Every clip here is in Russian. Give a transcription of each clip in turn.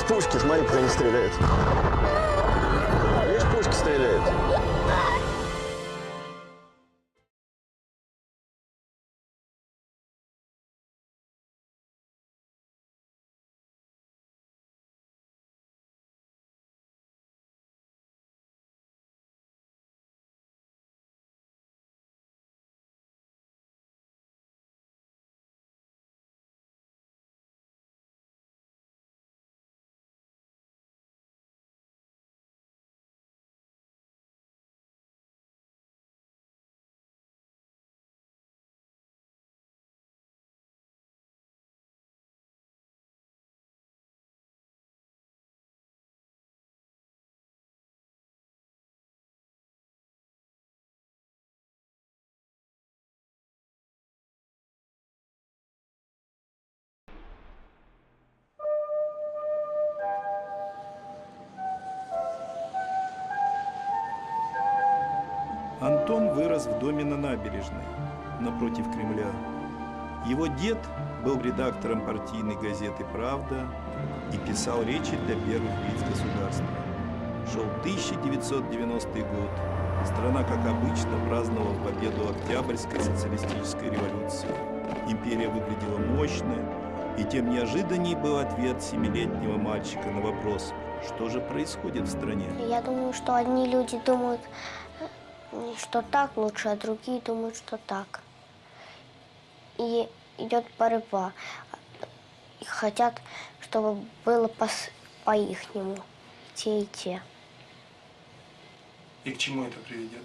пушки, смотри, как они стреляют. Видишь, пушки стреляют. Антон вырос в доме на набережной, напротив Кремля. Его дед был редактором партийной газеты «Правда» и писал речи для первых лиц государства. Шел 1990 год. Страна, как обычно, праздновала победу Октябрьской социалистической революции. Империя выглядела мощно, и тем неожиданней был ответ 7-летнего мальчика на вопрос, что же происходит в стране. Я думаю, что одни люди думают, что так лучше, а другие думают, что так. И идет борьба. И хотят, чтобы было по-ихнему, те и те. И к чему это приведет?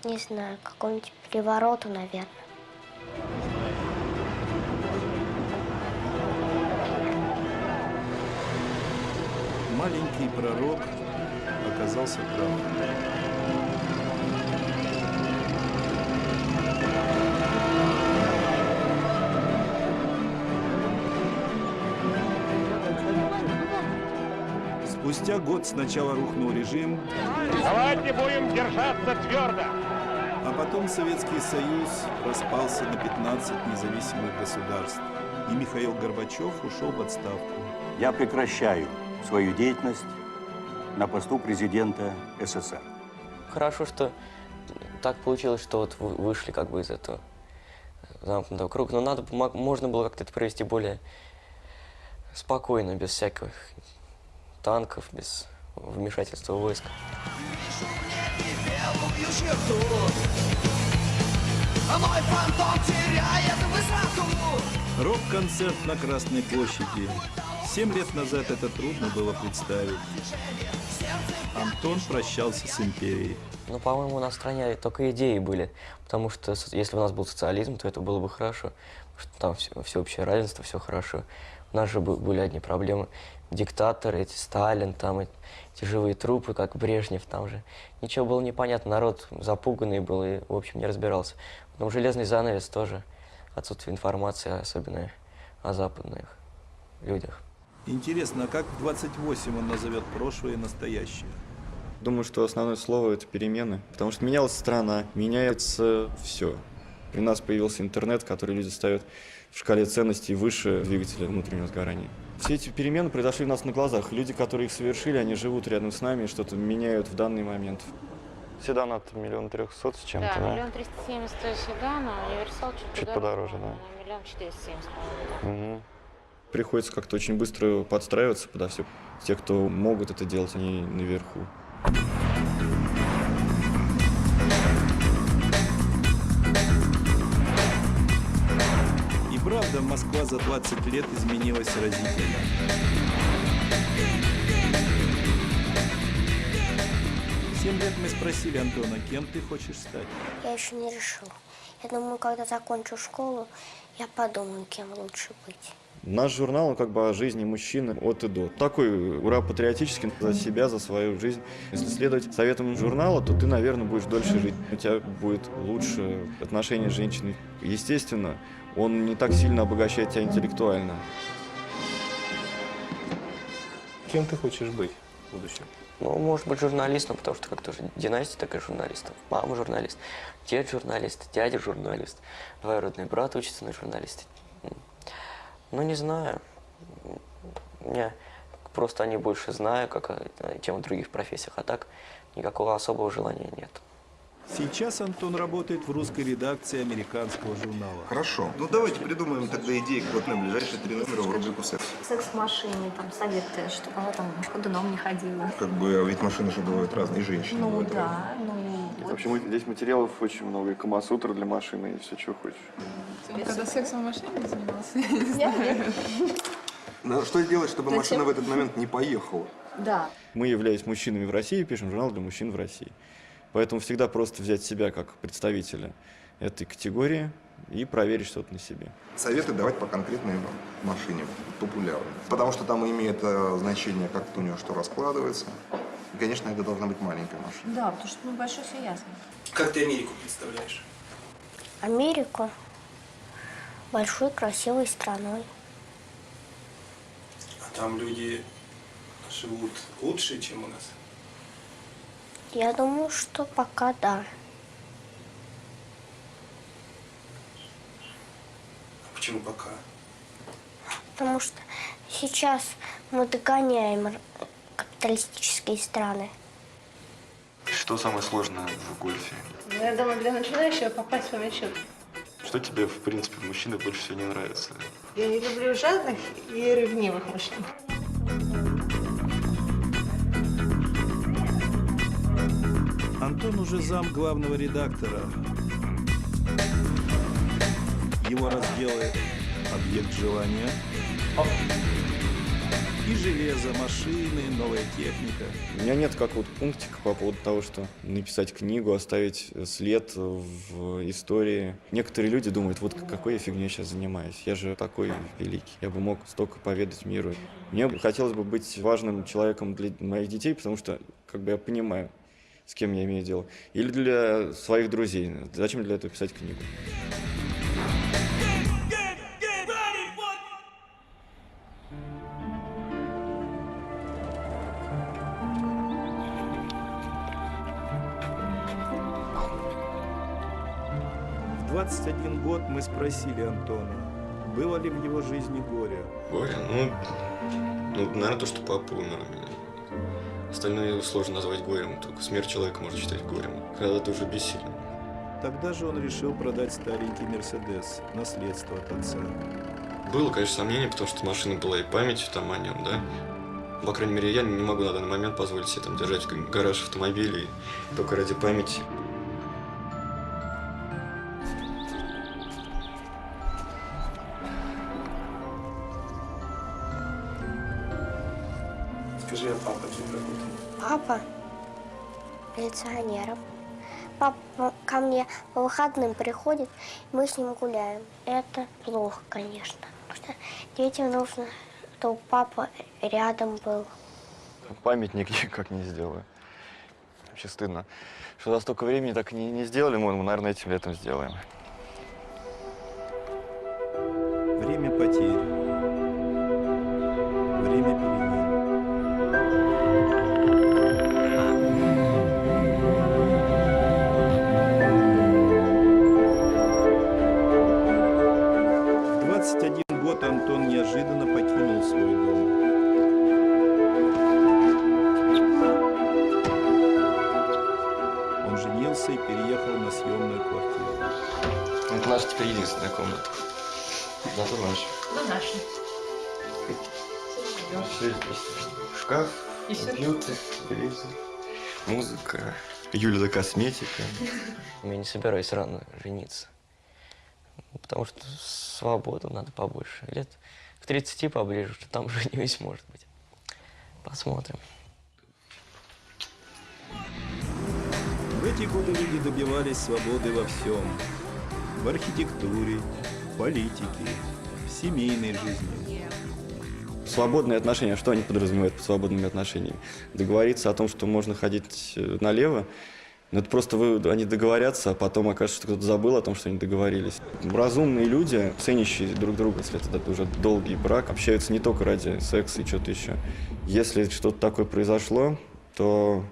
Не знаю, к какому-нибудь перевороту, наверное. Маленький пророк оказался прав. Спустя год сначала рухнул режим, Давайте будем держаться твердо. а потом Советский Союз распался на 15 независимых государств, и Михаил Горбачев ушел в отставку. Я прекращаю свою деятельность на посту президента СССР. Хорошо, что так получилось, что вот вы вышли как бы из этого замкнутого круга. Но можно было как-то это провести более спокойно, без всяких танков, без вмешательства войск. Рок-концерт на Красной площади. 7 лет назад это трудно было представить. Антон прощался с империей. Ну, по-моему, у нас в стране только идеи были, потому что если бы у нас был социализм, то это было бы хорошо, потому что там всеобщее равенство, все хорошо. У нас же были одни проблемы. Диктаторы, эти Сталин, там эти живые трупы, как Брежнев, там же. Ничего было непонятно, народ запуганный был и, в общем, не разбирался. Потом железный занавес тоже, отсутствие информации, особенно о западных людях. Интересно, а как в 28 он назовет прошлое и настоящее? Думаю, что основное слово – это перемены, потому что менялась страна, меняется все. У нас появился интернет, который люди ставят в шкале ценностей выше двигателя внутреннего сгорания. Все эти перемены произошли у нас на глазах. Люди, которые их совершили, они живут рядом с нами и что-то меняют в данный момент. Седан от 1 300 000 с чем-то, да? Да, 1 370 000 стоит седан, а универсал чуть подороже, да? На 1 470 000, по-моему. Приходится как-то очень быстро подстраиваться подо все. Те, кто могут это делать, они наверху. И правда, Москва за 20 лет изменилась разительно. В 7 лет мы спросили Антона, кем ты хочешь стать? Я еще не решила. Я думаю, когда закончу школу, я подумаю, кем лучше быть. Наш журнал, он как бы о жизни мужчины от и до. Такой ура-патриотический за себя, за свою жизнь. Если следовать советам журнала, то ты, наверное, будешь дольше жить. У тебя будет лучше отношение с женщиной. Естественно, он не так сильно обогащает тебя интеллектуально. Кем ты хочешь быть в будущем? Ну, может быть, журналистом, потому что как тоже династия такая журналистов. Мама журналист, дед журналист, дядя журналист, двоюродный брат учится на журналисте. Ну, не знаю. Мне просто они больше знаю, чем в других профессиях, а так никакого особого желания нет. Сейчас Антон работает в русской редакции американского журнала. Хорошо. Ну давайте придумаем тогда идеи, вот на ближайшие 3 номера в рубрику «Секс». Секс в машине, там советы, чтобы она там ходуном не ходила. Как бы, ведь машины же бывают разные, женщины. Ну бывают да, разные. ну... В общем, здесь материалов очень много, и камасутра для машины, и все, что хочешь. Он когда сексом в машине занимался, я не знаю. Но что сделать, чтобы машина в этот момент не поехала? Да. Мы, являясь мужчинами в России, пишем журнал для мужчин в России. Поэтому всегда просто взять себя как представителя этой категории и проверить что-то на себе. Советы давать по конкретной машине, популярной. Потому что там имеет значение, как у нее что раскладывается. И, конечно, это должна быть маленькая машина. Да, потому что ну, большой все ясно. Как ты Америку представляешь? Америку большой красивой страной. А там люди живут лучше, чем у нас? Я думаю, что пока да. А почему пока? Потому что сейчас мы догоняем капиталистические страны. Что самое сложное в гольфе? Ну, я думаю, для начинающего попасть по мячу. Что тебе, в принципе, в мужчинах больше всего не нравится? Я не люблю жадных и ревнивых мужчин. Антон уже зам главного редактора. Его разделы «Объект желания». И железо, машины, новая техника. У меня нет какого-то пунктика по поводу того, что написать книгу, оставить след в истории. Некоторые люди думают, вот какой я фигней сейчас занимаюсь. Я же такой великий. Я бы мог столько поведать миру. Мне хотелось бы быть важным человеком для моих детей, потому что как бы я понимаю, с кем я имею дело. Или для своих друзей. Зачем для этого писать книгу? В 21 год мы спросили Антона, было ли в его жизни горе. Горе? Ну, наверное, то, что папа умер у меня. Остальное сложно назвать горем, только смерть человека можно считать горем, когда ты уже бессилен. Тогда же он решил продать старенький «Мерседес», наследство от отца. Было, конечно, сомнение, потому что машина была и памятью там о нем, да. По крайней мере, я не могу на данный момент позволить себе там держать гараж автомобилей только ради памяти. Скажи, а папа кем работает? Папа милиционером. Папа ко мне по выходным приходит, мы с ним гуляем. Это плохо, конечно. Потому что детям нужно, чтобы папа рядом был. Памятник никак не сделаю. Вообще стыдно, что за столько времени так не сделали, мы, наверное, этим летом сделаем. Время потерь. Время перемен. В 21 год Антон неожиданно покинул свой дом. Он женился и переехал на съемную квартиру. Это наша теперь единственная комната. Зато наша. Ну, наши. Все есть. Шкаф, компьютер, телевизор, музыка, Юля косметика. Я не собираюсь рано жениться. Потому что свободу надо побольше. Лет к 30 поближе, что там женюсь, может быть. Посмотрим. В эти годы люди добивались свободы во всем. В архитектуре, политике, в семейной жизни. Свободные отношения, что они подразумевают под свободными отношениями? Договориться о том, что можно ходить налево, но это просто они договорятся, а потом окажется, что кто-то забыл о том, что они договорились. Разумные люди, ценящие друг друга, если это уже долгий брак, общаются не только ради секса и чего-то еще. Если что-то такое произошло, то,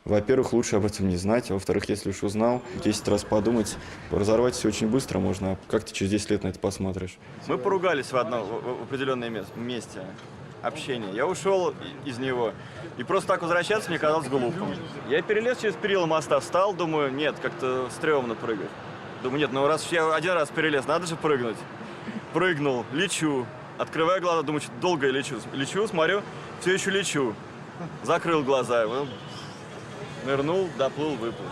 во-первых, лучше об этом не знать, а во-вторых, если уж узнал, 10 раз подумать, разорвать все очень быстро можно, а как ты через 10 лет на это посмотришь? Мы поругались в определенном месте общения. Я ушел из него, и просто так возвращаться мне казалось глупым. Я перелез через перила моста, встал, думаю, нет, как-то стрёмно прыгать. Думаю, нет, ну раз я один раз перелез, надо же прыгнуть. Прыгнул, лечу, открываю глаза, думаю, что долго я лечу. Лечу, смотрю, все еще лечу. Закрыл глаза, нырнул, доплыл, выплыл.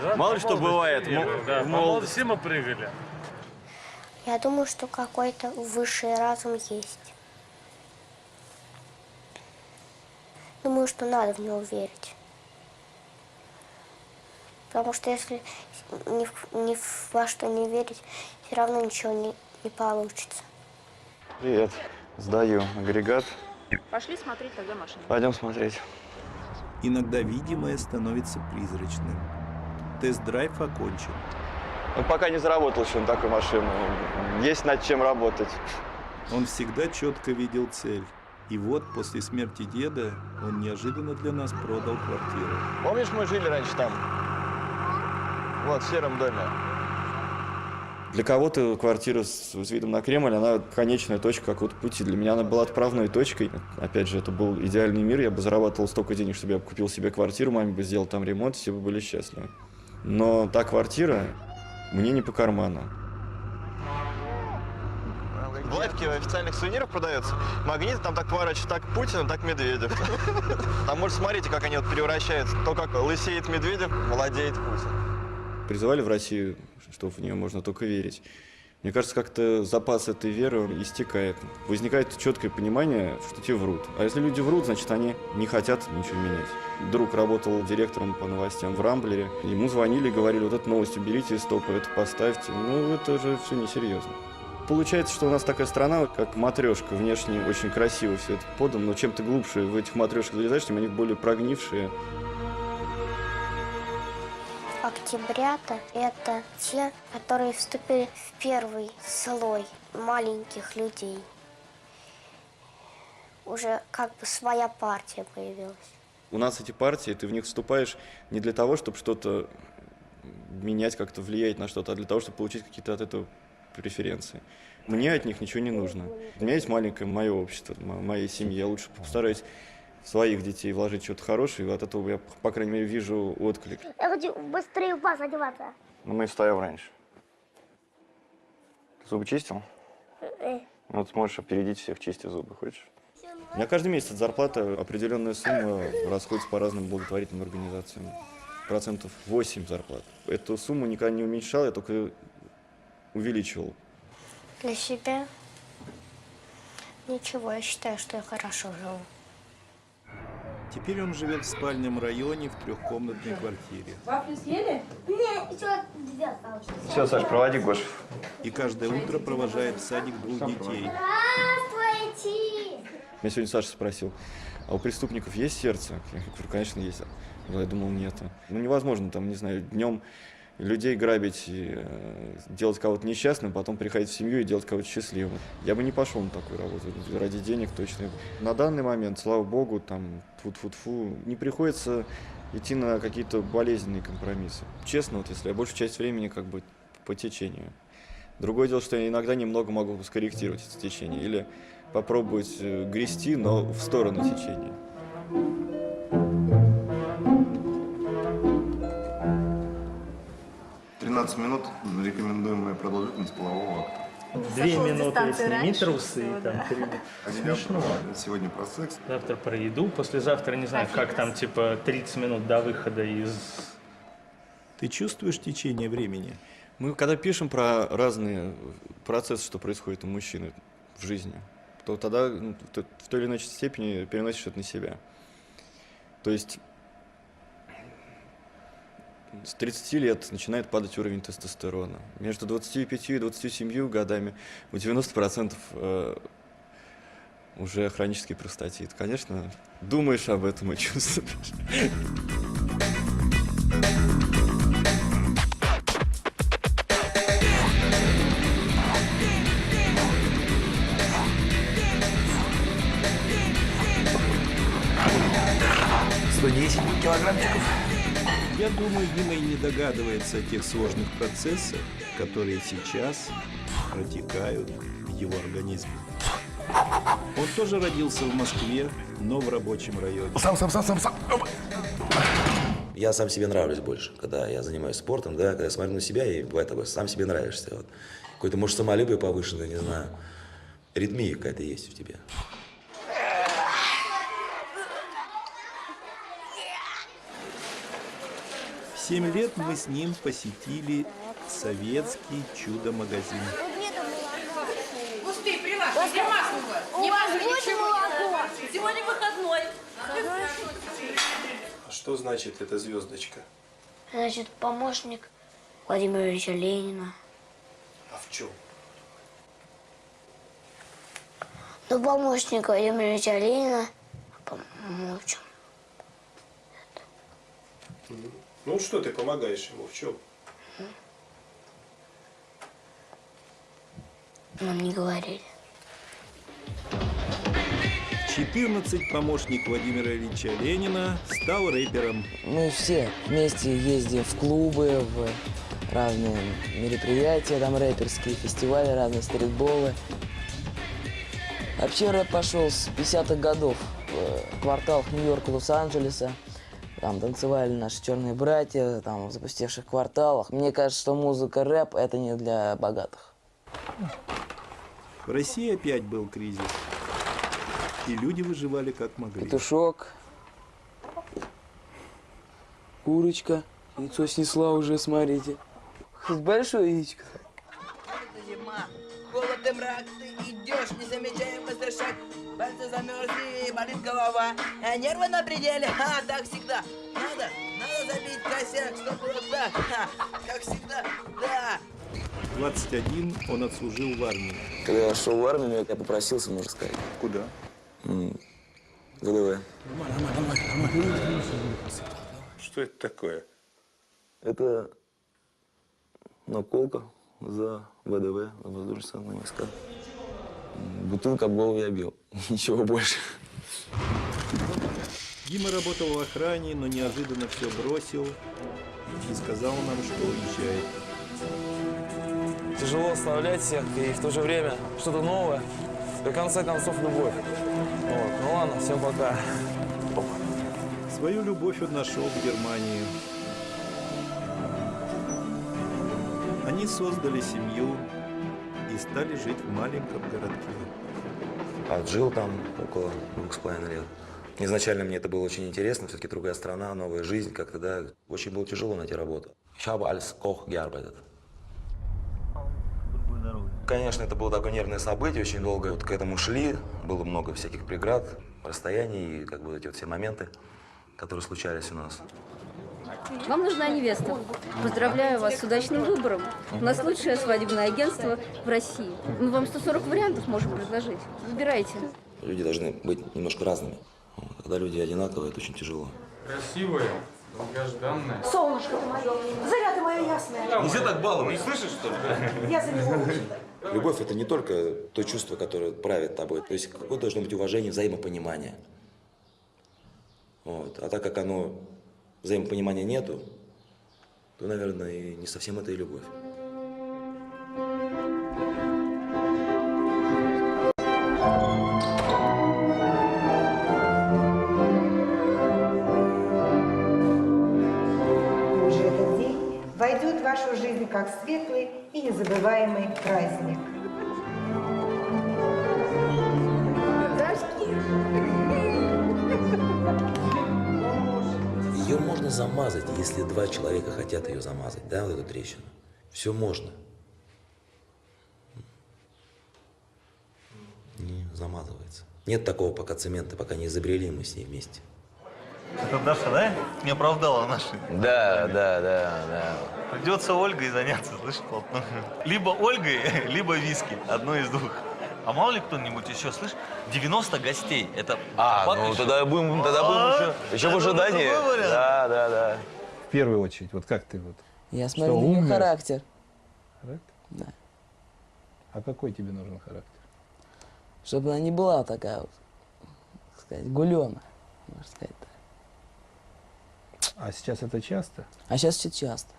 Да, мало ли что бывает. Да, все мы прыгали. Я думаю, что какой-то высший разум есть. Думаю, что надо в него верить. Потому что если ни во что не верить, все равно ничего не получится. Привет. Сдаю агрегат. Пошли смотреть тогда машину. Пойдем смотреть. Иногда видимое становится призрачным. Тест-драйв окончен. Он пока не заработал еще на такую машину. Есть над чем работать. Он всегда четко видел цель. И вот, после смерти деда, он неожиданно для нас продал квартиру. Помнишь, мы жили раньше там? Вот, в сером доме. Для кого-то квартира с видом на Кремль, она конечная точка какого-то пути. Для меня она была отправной точкой. Опять же, это был идеальный мир. Я бы зарабатывал столько денег, чтобы я купил себе квартиру, маме бы сделал там ремонт, все бы были счастливы. Но та квартира мне не по карману. В лавке официальных сувениров продается магнит, там так поворачивается, так Путин, так Медведев. Там, может, смотрите, как они вот превращаются. То, как лысеет Медведев, молодеет Путин. Призывали в Россию, что в нее можно только верить. Мне кажется, как-то запас этой веры истекает. Возникает четкое понимание, что те врут. А если люди врут, значит, они не хотят ничего менять. Друг работал директором по новостям в Рамблере. Ему звонили и говорили, вот эту новость уберите из топа, это поставьте. Ну, это же все несерьезно. Получается, что у нас такая страна, как матрешка, внешне очень красиво все это подано, но чем ты глубже в этих матрешках залезаешь, тем они более прогнившие. Октябрята – это те, которые вступили в первый слой маленьких людей. Уже как бы своя партия появилась. У нас эти партии, ты в них вступаешь не для того, чтобы что-то менять, как-то влиять на что-то, а для того, чтобы получить какие-то от этого преференции. Мне от них ничего не нужно. У меня есть маленькое мое общество, моя семья. Я лучше постараюсь в своих детей вложить что-то хорошее, и от этого я, по крайней мере, вижу отклик. Я хочу быстрее в бас одеваться. Ну, мы встаем раньше. Ты зубы чистил? Ну, ты можешь опередить всех, чисти зубы, хочешь? У меня каждый месяц от зарплаты определенная сумма расходится по разным благотворительным организациям. 8% зарплаты. Эту сумму никогда не уменьшал, я только увеличивал. Для себя ничего, я считаю, что я хорошо живу. Теперь он живет в спальном районе в трехкомнатной квартире. Вафли съели? Нет, еще 2 осталось. Все, Саш, проводи Гошу. И каждое утро провожает в садик 2 детей. Здравствуйте! Меня сегодня Саша спросил, а у преступников есть сердце? Я говорю, конечно, есть. Я думал, нет. Ну, невозможно, там, не знаю, днем людей грабить, и, делать кого-то несчастным, потом приходить в семью и делать кого-то счастливым. Я бы не пошел на такую работу, ради денег точно. На данный момент, слава богу, там, тьфу-тьфу-тьфу, не приходится идти на какие-то болезненные компромиссы. Честно, вот если я большую часть времени как бы по течению. Другое дело, что я иногда немного могу скорректировать это течение или попробовать грести, но в сторону течения. Минут рекомендуемая продолжительность полового акта. 2 минуты, сними трусы. Там, Смешно. Сегодня про секс. Завтра про еду, послезавтра, не знаю, как там, типа, 30 минут до выхода из... Ты чувствуешь течение времени? Мы когда пишем про разные процессы, что происходит у мужчины в жизни, то тогда в той или иной степени переносишь это на себя. То есть с 30 лет начинает падать уровень тестостерона. Между 25 и 27 годами у 90% уже хронический простатит. Конечно, думаешь об этом и чувствуешь. «110». килограммчиков. Я думаю, Дима и не догадывается о тех сложных процессах, которые сейчас протекают в его организме. Он тоже родился в Москве, но в рабочем районе. Сам. Я сам себе нравлюсь больше, когда я занимаюсь спортом, да, когда я смотрю на себя, и бывает такое, сам себе нравишься. Вот. Какое-то, может, самолюбие повышенное, не знаю. Ритмия какая-то есть в тебе. В 7 лет мы с ним посетили советский чудо-магазин. Успей, приват, где масло? Не важно, ничего. Сегодня выходной. Что значит эта звездочка? Значит, помощник Владимира Ильича Ленина. А в чем? Ну, помощник Владимира Ильича Ленина. Помолчим. Ну, что ты помогаешь ему? В чем? Нам не говорили. В 14 помощник Владимира Ильича Ленина стал рэпером. Мы все вместе ездим в клубы, в разные мероприятия, там рэперские фестивали, разные стритболы. Вообще рэп пошел с 50-х годов в кварталах Нью-Йорка, Лос-Анджелеса. Там танцевали наши черные братья, там в запустевших кварталах. Мне кажется, что музыка рэп – это не для богатых. В России опять был кризис. И люди выживали как могли. Петушок, курочка, яйцо снесла уже, смотрите. Большое яичко. Зима, холод и мрак, ты идешь, не замечая быстрый шаг. Пальцы замерзли, болит голова, а нервы на пределе, так всегда. Надо забить косяк, чтобы было так, как всегда, да. 21 он отслужил в армии. Когда я шел в армию, я попросился, можно сказать. Куда? ВДВ. Что это такое? Это наколка за ВДВ, воздушно-десантные войска. Бутылка об голову я бил, ничего больше. Дима работал в охране, но неожиданно все бросил и сказал нам, что уезжает. Тяжело оставлять всех и в то же время что-то новое. До конца концов, любовь. Вот. Ну ладно, всем пока. Свою любовь он нашел в Германии. Они создали семью и стали жить в маленьком городке. Жил там около 2,5 лет. Изначально мне это было очень интересно, все-таки другая страна, новая жизнь, как-то, да, очень было тяжело найти работу. Ich habe als Koch gearbeitet. Конечно, это было такое нервное событие, очень долго вот к этому шли, было много всяких преград, расстояний и как бы эти вот все моменты, которые случались у нас. Вам нужна невеста. Поздравляю вас с удачным выбором. У нас лучшее свадебное агентство в России. Мы вам 140 вариантов можем предложить. Выбирайте. Люди должны быть немножко разными. Когда люди одинаковые, это очень тяжело. Красивая, долгожданная. Солнышко ты мое, заря ты моя ясная. Нельзя так баловать. Не слышишь, что ли? Я за него лучше. Любовь – это не только то чувство, которое правит тобой. То есть какое должно быть уважение, взаимопонимание. Вот. А так как оно взаимопонимания нету, то, наверное, и не совсем это и любовь. Уже этот день войдет в вашу жизнь как светлый и незабываемый праздник. Ее можно замазать, если два человека хотят ее замазать, да, вот эту трещину. Все можно. Не замазывается. Нет такого пока цемента, пока не изобрели мы с ней вместе. Это Даша, да? Не оправдала наши. Да. Придется Ольгой заняться, слышишь, плотно. Либо Ольгой, либо виски. Одно из двух. А мало ли кто-нибудь еще, слышь, 90 гостей. Это ну тогда будем еще в ожидании. Да. В первую очередь, вот как ты вот? Я смотрю на ее характер. Характер? Да. А какой тебе нужен характер? Чтобы она не была такая вот, так сказать, гулёна, можно сказать так. А сейчас это часто? А сейчас все часто.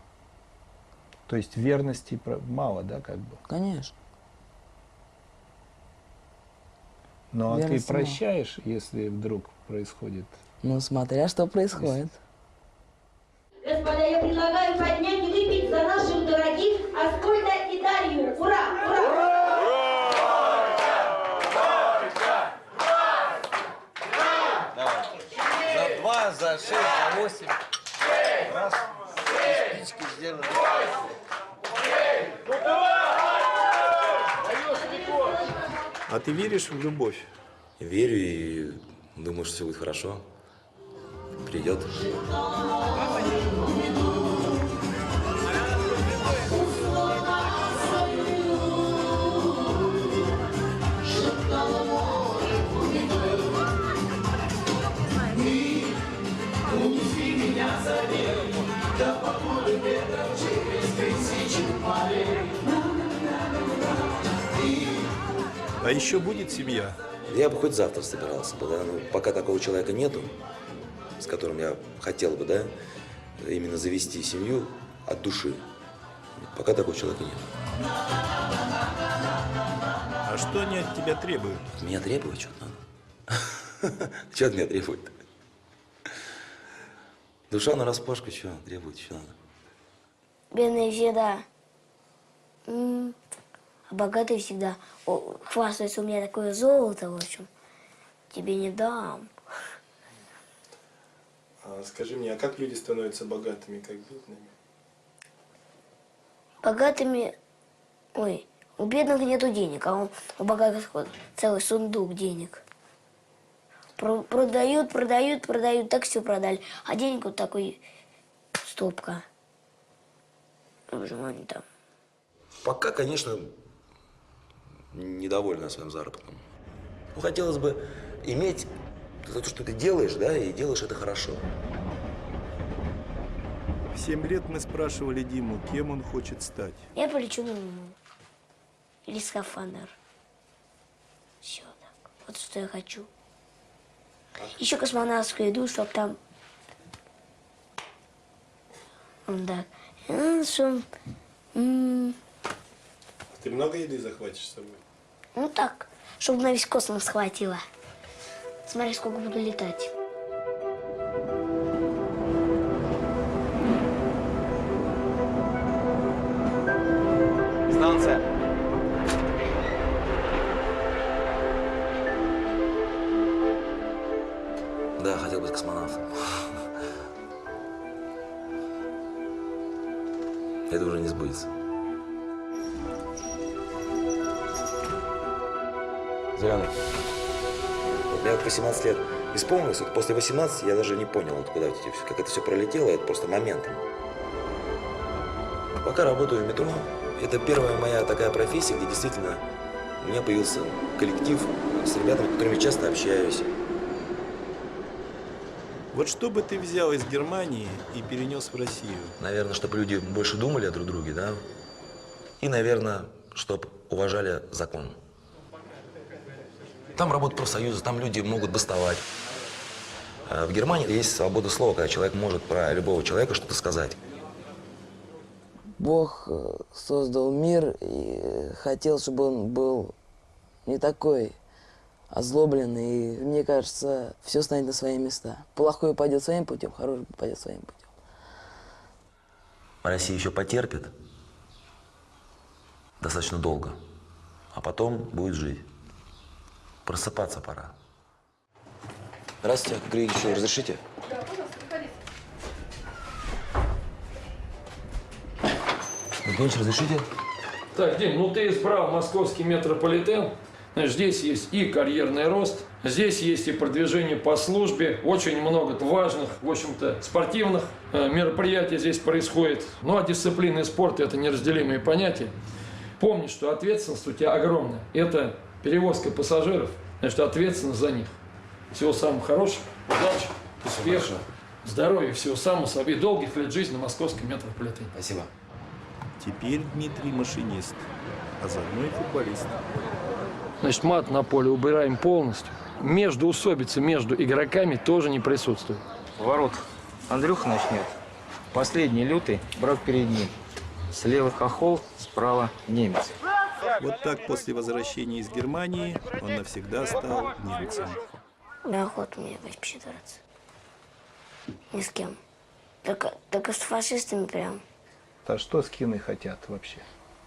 То есть верности мало, да, как бы? Конечно. Ну, а Верности ты прощаешь, если вдруг происходит? Ну, смотря что происходит. Господа, я предлагаю поднять и выпить за наших дорогих Аскольда и Дарью. Ура! Ура! За 2, за 6, за 8. Раз. И спички сделали. А ты веришь в любовь? Верю и думаю, что все будет хорошо. Придет. А еще будет семья? Я бы хоть завтра собирался бы, да, но пока такого человека нету, с которым я хотел бы, да, именно завести семью от души. Пока такого человека нет. А что они от тебя требуют? От меня требуют что-то надо. Что от меня требует? Душа нараспашку, что требует, что надо? Бедные всегда. А богатые всегда хвастаются, у меня такое золото, в общем. Тебе не дам. Скажи мне, а как люди становятся богатыми, как бедными? Богатыми... Ой, у бедных нету денег, а у богатых целый сундук денег. Продают, так все продали. А денег вот такой стопка. В общем, они там. Пока, конечно, недовольна своим заработком. Ну, хотелось бы иметь то, что ты делаешь, да, и делаешь это хорошо. В 7 лет мы спрашивали Диму, кем он хочет стать. Я полечу на Луну. Или скафандр. Все так. Вот что я хочу. Еще космонавтскую еду, чтоб там... Да. Ты много еды захватишь с собой? Ну так, чтобы на весь космос хватило. Смотри, сколько буду летать. Станция. Да, хотел быть космонавтом. Это уже не сбудется. Зеленый. Я вот 18 лет исполнилось, вот после 18 я даже не понял, вот куда как это все пролетело, это просто моментом. Пока работаю в метро, это первая моя такая профессия, где действительно у меня появился коллектив с ребятами, с которыми часто общаюсь. Вот что бы ты взял из Германии и перенес в Россию? Наверное, чтобы люди больше думали о друг друге, да? И, наверное, чтобы уважали закон. Там работают профсоюзы, там люди могут бастовать. А в Германии есть свобода слова, когда человек может про любого человека что-то сказать. Бог создал мир и хотел, чтобы он был не такой озлобленный. И мне кажется, все станет на свои места. Плохой пойдет своим путем, хороший пойдет своим путем. Россия еще потерпит достаточно долго, а потом будет жить. Просыпаться пора. Здравствуйте, как еще разрешите? Да, пожалуйста, проходите. Евгеньевич, разрешите? Так, Дим, ну ты избрал московский метрополитен. Знаешь, здесь есть и карьерный рост, здесь есть и продвижение по службе, очень много важных, в общем-то, спортивных мероприятий здесь происходит. Ну, а дисциплина и спорт – это неразделимые понятия. Помни, что ответственность у тебя огромная. Это перевозка пассажиров, значит, ответственность за них. Всего самого хорошего, удачи, успеха, здоровья, всего самого и долгих лет жизни на московском метрополитене. Спасибо. Теперь Дмитрий машинист, а заодно и футболист. Значит, мат на поле убираем полностью. Междоусобицы между игроками тоже не присутствует. Ворот Андрюха начнет. Последний лютый, брак перед ним. Слева хохол, справа немец. Вот так после возвращения из Германии он навсегда стал немцем. Неохота мне вообще драться. Ни с кем. Только с фашистами прям. А что скины хотят вообще?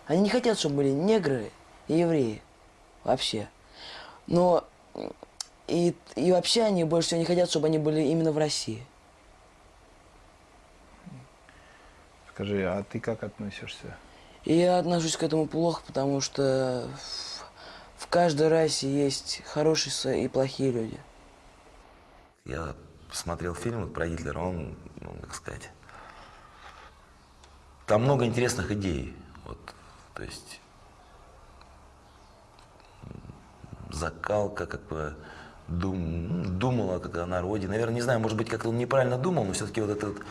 Они не хотят, чтобы были негры и евреи. Вообще. Но и вообще они больше всего не хотят, чтобы они были именно в России. Скажи, а ты как относишься? И я отношусь к этому плохо, потому что в каждой расе есть хорошие и плохие люди. Я смотрел фильм про Гитлера, он, ну, как сказать, там много интересных идей. Вот, то есть закалка, как бы думала как о народе. Наверное, не знаю, может быть, как-то он неправильно думал, но все-таки вот этот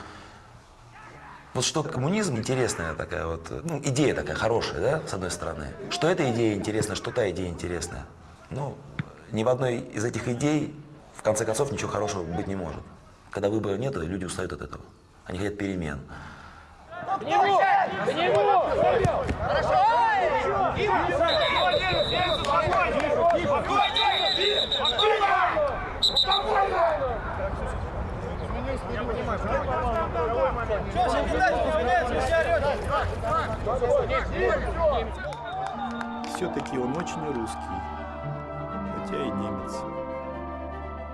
вот что коммунизм интересная такая вот, ну, идея такая хорошая, да, с одной стороны. Что эта идея интересная, что та идея интересная. Ну, ни в одной из этих идей, в конце концов, ничего хорошего быть не может. Когда выбора нет, люди устают от этого. Они хотят перемен. К нему! К нему! Хорошо! Все-таки он очень русский, хотя и немец.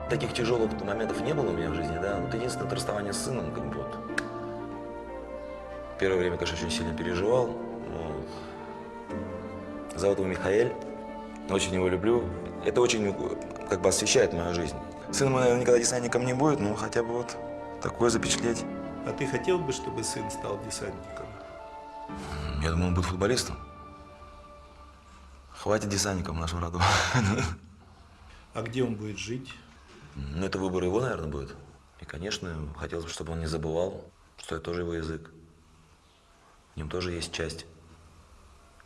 Таких тяжелых моментов не было у меня в жизни, да. Вот единственное, это расставание с сыном, как бы вот. Первое время, конечно, очень сильно переживал. Вот. Зовут его Михаэль. Очень его люблю. Это очень, как бы, освещает мою жизнь. Сын мой никогда десантником не будет, но хотя бы вот такое запечатлеть. А ты хотел бы, чтобы сын стал десантником? Я думаю, он будет футболистом. Хватит десантником в нашем роду. А где он будет жить? Ну, это выбор его, наверное, будет. И, конечно, хотелось бы, чтобы он не забывал, что это тоже его язык. В нем тоже есть часть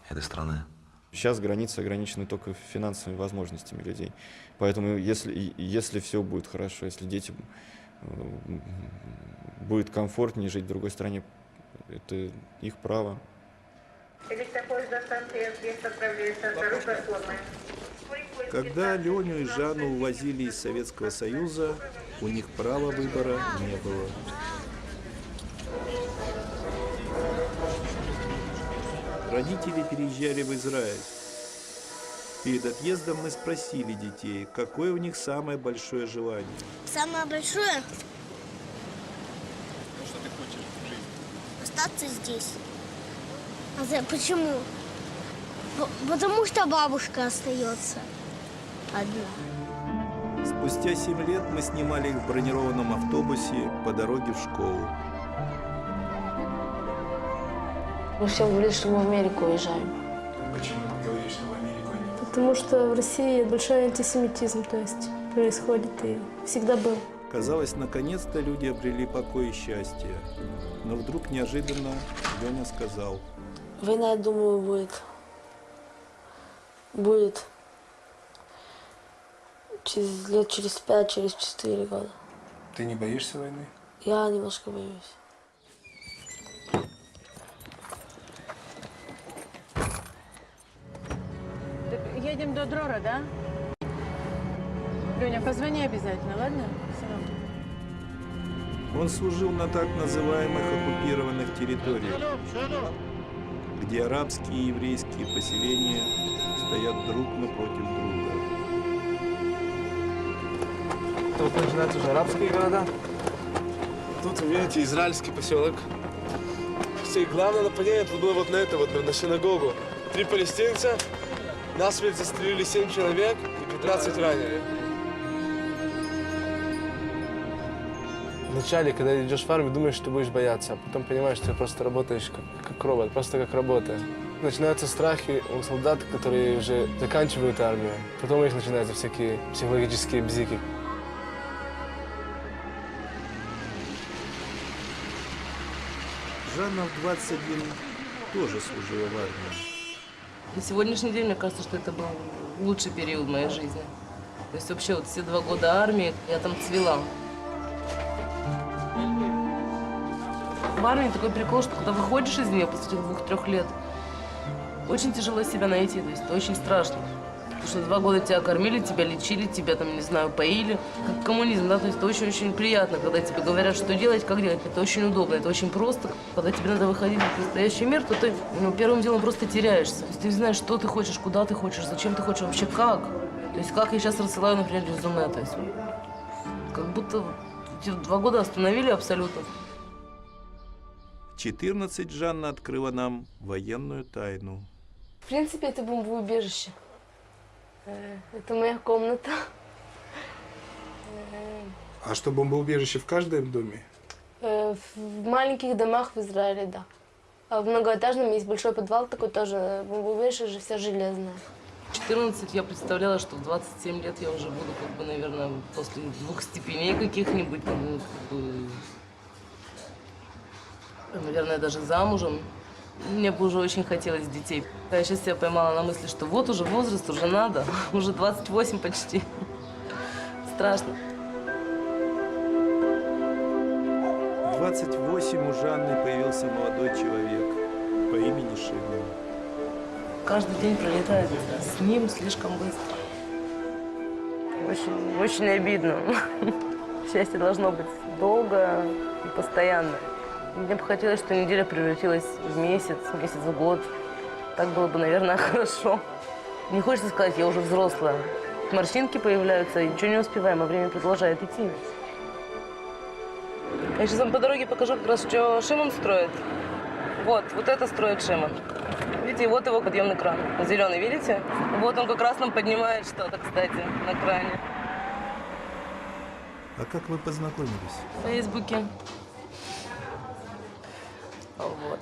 этой страны. Сейчас границы ограничены только финансовыми возможностями людей. Поэтому если все будет хорошо, если дети будет комфортнее жить в другой стране, это их право. Когда Леню и Жанну увозили из Советского Союза, у них права выбора не было. Родители переезжали в Израиль. Перед отъездом мы спросили детей, какое у них самое большое желание. Самое большое Что ты хочешь в жизни? остаться здесь. Почему? Потому что бабушка остается одна. Спустя 7 лет мы снимали их в бронированном автобусе по дороге в школу. Мы всем говорили, что мы в Америку уезжаем. Почему ты говоришь, что в Америку нет? Потому что в России большой антисемитизм, то есть происходит и всегда был. Казалось, наконец-то люди обрели покой и счастье. Но вдруг неожиданно Леня сказал: Война, я думаю, будет через 5, через 4 года. Ты не боишься войны? Я немножко боюсь. Так едем до Дрора, да? Леня, позвони обязательно, ладно? Он служил на так называемых оккупированных территориях, где арабские и еврейские поселения стоят друг напротив друга. Тут начинаются уже арабские города. Тут, видите, израильский поселок. И главное нападение тут было вот на это, вот на синагогу. 3 палестинца, насмерть застрелили 7 человек и 15 ранили. Вначале, когда идешь в армию, думаешь, что будешь бояться, а потом понимаешь, что ты просто работаешь как робот, просто как работа. Начинаются страхи у солдат, которые уже заканчивают армию. Потом у них начинаются всякие психологические бзики. Жанна в 21 тоже служила в армии. На сегодняшний день мне кажется, что это был лучший период моей жизни. То есть вообще вот все 2 года армии я там цвела. в армии такой прикол, что когда выходишь из нее после этих 2-3 лет, очень тяжело себя найти, то есть это очень страшно. Потому что 2 года тебя кормили, тебя лечили, тебя там, не знаю, поили. Как коммунизм, да, то есть это очень-очень приятно, когда тебе говорят, что делать, как делать. Это очень удобно, это очень просто. Когда тебе надо выходить в настоящий мир, то ты первым делом просто теряешься. То есть ты не знаешь, что ты хочешь, куда ты хочешь, зачем ты хочешь, вообще как. То есть как я сейчас рассылаю, например, резюме, то есть как будто эти 2 года остановили абсолютно. В 14 Жанна открыла нам военную тайну. В принципе, это бомбоубежище. Это моя комната. А что, бомбоубежище в каждом доме? В маленьких домах в Израиле, да. А в многоэтажном есть большой подвал такой тоже. Бомбоубежище же вся железная. В 14 я представляла, что в 27 лет я уже буду, как бы, наверное, после 2 степеней каких-нибудь, ну, как бы, наверное, даже замужем. Мне бы уже очень хотелось детей. Я сейчас себя поймала на мысли, что вот уже возраст, уже надо, уже 28 почти. Страшно. 28 у Жанны появился молодой человек по имени Шимон. Каждый день пролетает с ним слишком быстро. Очень, очень обидно. Счастье должно быть долго и постоянно. Мне бы хотелось, что неделя превратилась в месяц, месяц в год. Так было бы, наверное, хорошо. Не хочется сказать, я уже взрослая. Морщинки появляются, и ничего не успеваем, а время продолжает идти. Я сейчас вам по дороге покажу как раз, что Шимон строит. Вот это строит Шимон. Видите, вот его подъемный кран. Зеленый, видите? Вот он как раз нам поднимает что-то, кстати, на кране. А как вы познакомились? В Фейсбуке. Вот.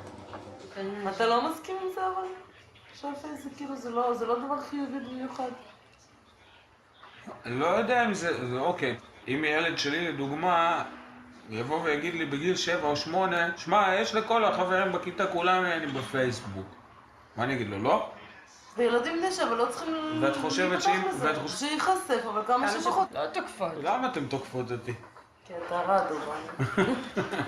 אתה לא מסכים עם זה אבל? שהפייס זה כאילו זה לא דבר חיובי במיוחד. לא יודע אם זה אוקיי. אם ילד שלי לדוגמה יבוא ויגיד לי בגיל 7 או 8, שמע, יש לכל החברים בכיתה כולם אני בפייסבוק. מה אני אגיד לו, לא? וילדים בני 7 לא צריכים ואת חושבת שאם... שייחשף, אבל כמה שפחות. לא תוקפות. למה אתם תוקפות אותי? Это радовало.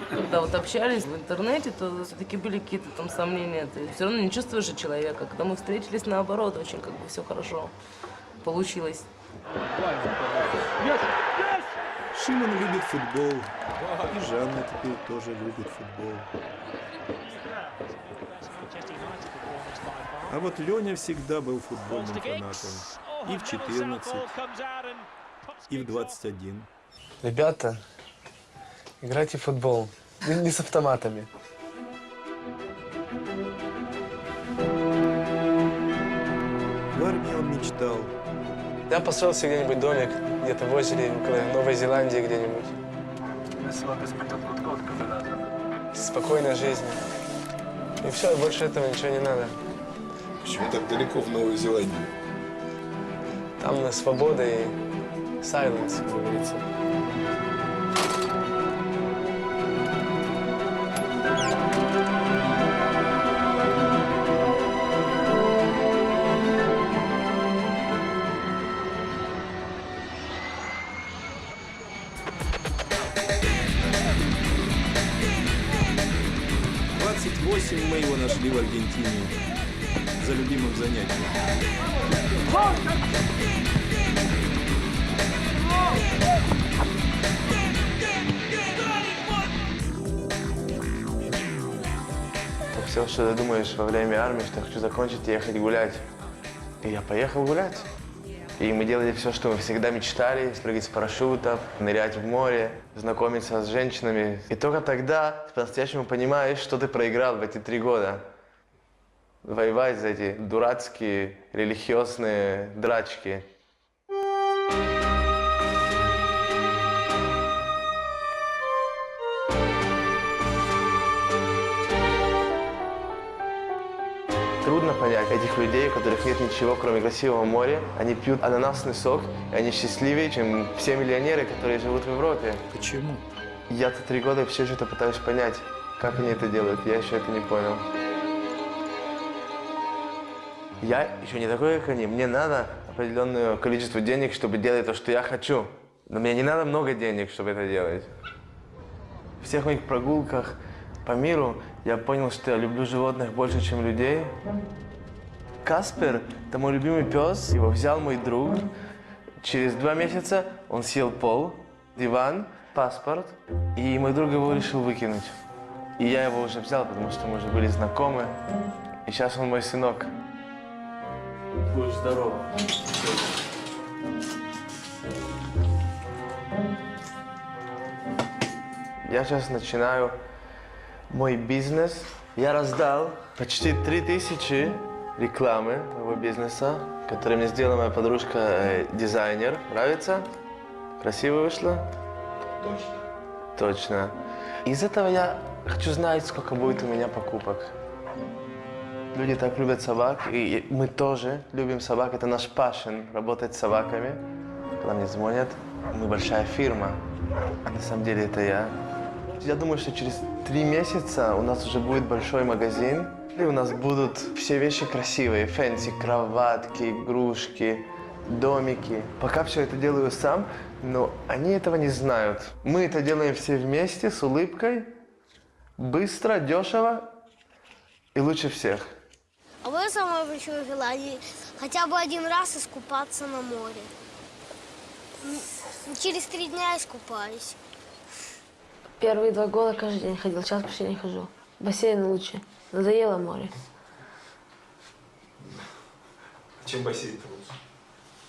Когда вот общались в интернете, то все-таки были какие-то там сомнения. Ты все равно не чувствуешь же человека. Когда мы встретились, наоборот, очень как бы все хорошо получилось. Шимон любит футбол. И Жанна теперь тоже любит футбол. А вот Леня всегда был футбольным фанатом. И в 14, и в 21. Ребята, играйте в футбол. Не с автоматами. В армии он мечтал. Я построил себе где-нибудь домик, где-то в озере, около Новой Зеландии где-нибудь. Спокойной жизни. И все, больше этого ничего не надо. Почему так далеко в Новую Зеландию? Там на свобода и silence, как говорится. Мы его нашли в Аргентине за любимым занятием. Все, что ты думаешь во время армии, что я хочу закончить и ехать гулять. И я поехал гулять. И мы делали все, что мы всегда мечтали. Спрыгать с парашютов, нырять в море, знакомиться с женщинами. И только тогда ты по-настоящему понимаешь, что ты проиграл в эти 3 года. Воевать за эти дурацкие религиозные драчки. Трудно понять этих людей, у которых нет ничего, кроме красивого моря. Они пьют ананасный сок, и они счастливее, чем все миллионеры, которые живут в Европе. Почему? Я-то 3 года все еще пытаюсь понять, как они это делают. Я еще это не понял. Я еще не такой, как они. Мне надо определенное количество денег, чтобы делать то, что я хочу. Но мне не надо много денег, чтобы это делать. В всех моих прогулках по миру, я понял, что я люблю животных больше, чем людей. Каспер – это мой любимый пес. Его взял мой друг. Через 2 месяца он съел пол, диван, паспорт. И мой друг его решил выкинуть. И я его уже взял, потому что мы уже были знакомы. И сейчас он мой сынок. Будь здоров. Я сейчас начинаю мой бизнес. Я раздал почти 3000 рекламы моего бизнеса, которые мне сделала моя подружка, дизайнер. Нравится? Красиво вышло? Точно. Точно. Из этого я хочу знать, сколько будет у меня покупок. Люди так любят собак, и мы тоже любим собак. Это наш пашен, работать с собаками. Когда мне звонят, мы большая фирма, а на самом деле это я. Я думаю, что через 3 месяца у нас уже будет большой магазин, и у нас будут все вещи красивые, фэнси, кроватки, игрушки, домики. Пока все это делаю сам, но они этого не знают. Мы это делаем все вместе, с улыбкой, быстро, дешево и лучше всех. А мое самое большое желание хотя бы 1 раз искупаться на море. Через 3 дня искупаюсь. Первые 2 года каждый день ходил, сейчас почти не хожу. Бассейн лучше. Надоело море. Чем бассейн-то лучше?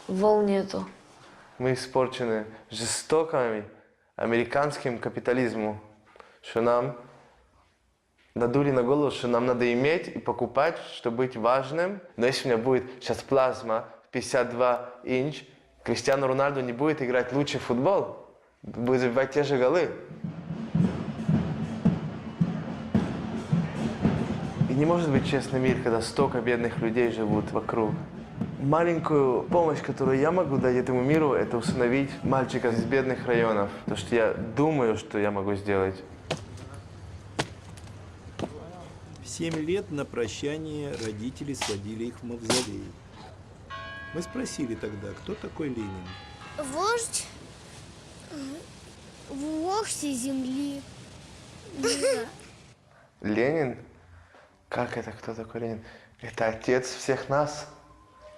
Волн нету. Мы испорчены жестоким американским капитализмом, что нам надули на голову, что нам надо иметь и покупать, чтобы быть важным. Но если у меня будет сейчас плазма 52 инч, Криштиану Роналду не будет играть лучший футбол, будет забивать те же голы. И не может быть честный мир, когда столько бедных людей живут вокруг. Маленькую помощь, которую я могу дать этому миру, это усыновить мальчика из бедных районов. То, что я думаю, что я могу сделать. В 7 лет на прощание родители сводили их в мавзолей. Мы спросили тогда, кто такой Ленин? Вождь, вождь земли. Ленин? Как это? Кто такой Ленин? Это отец всех нас.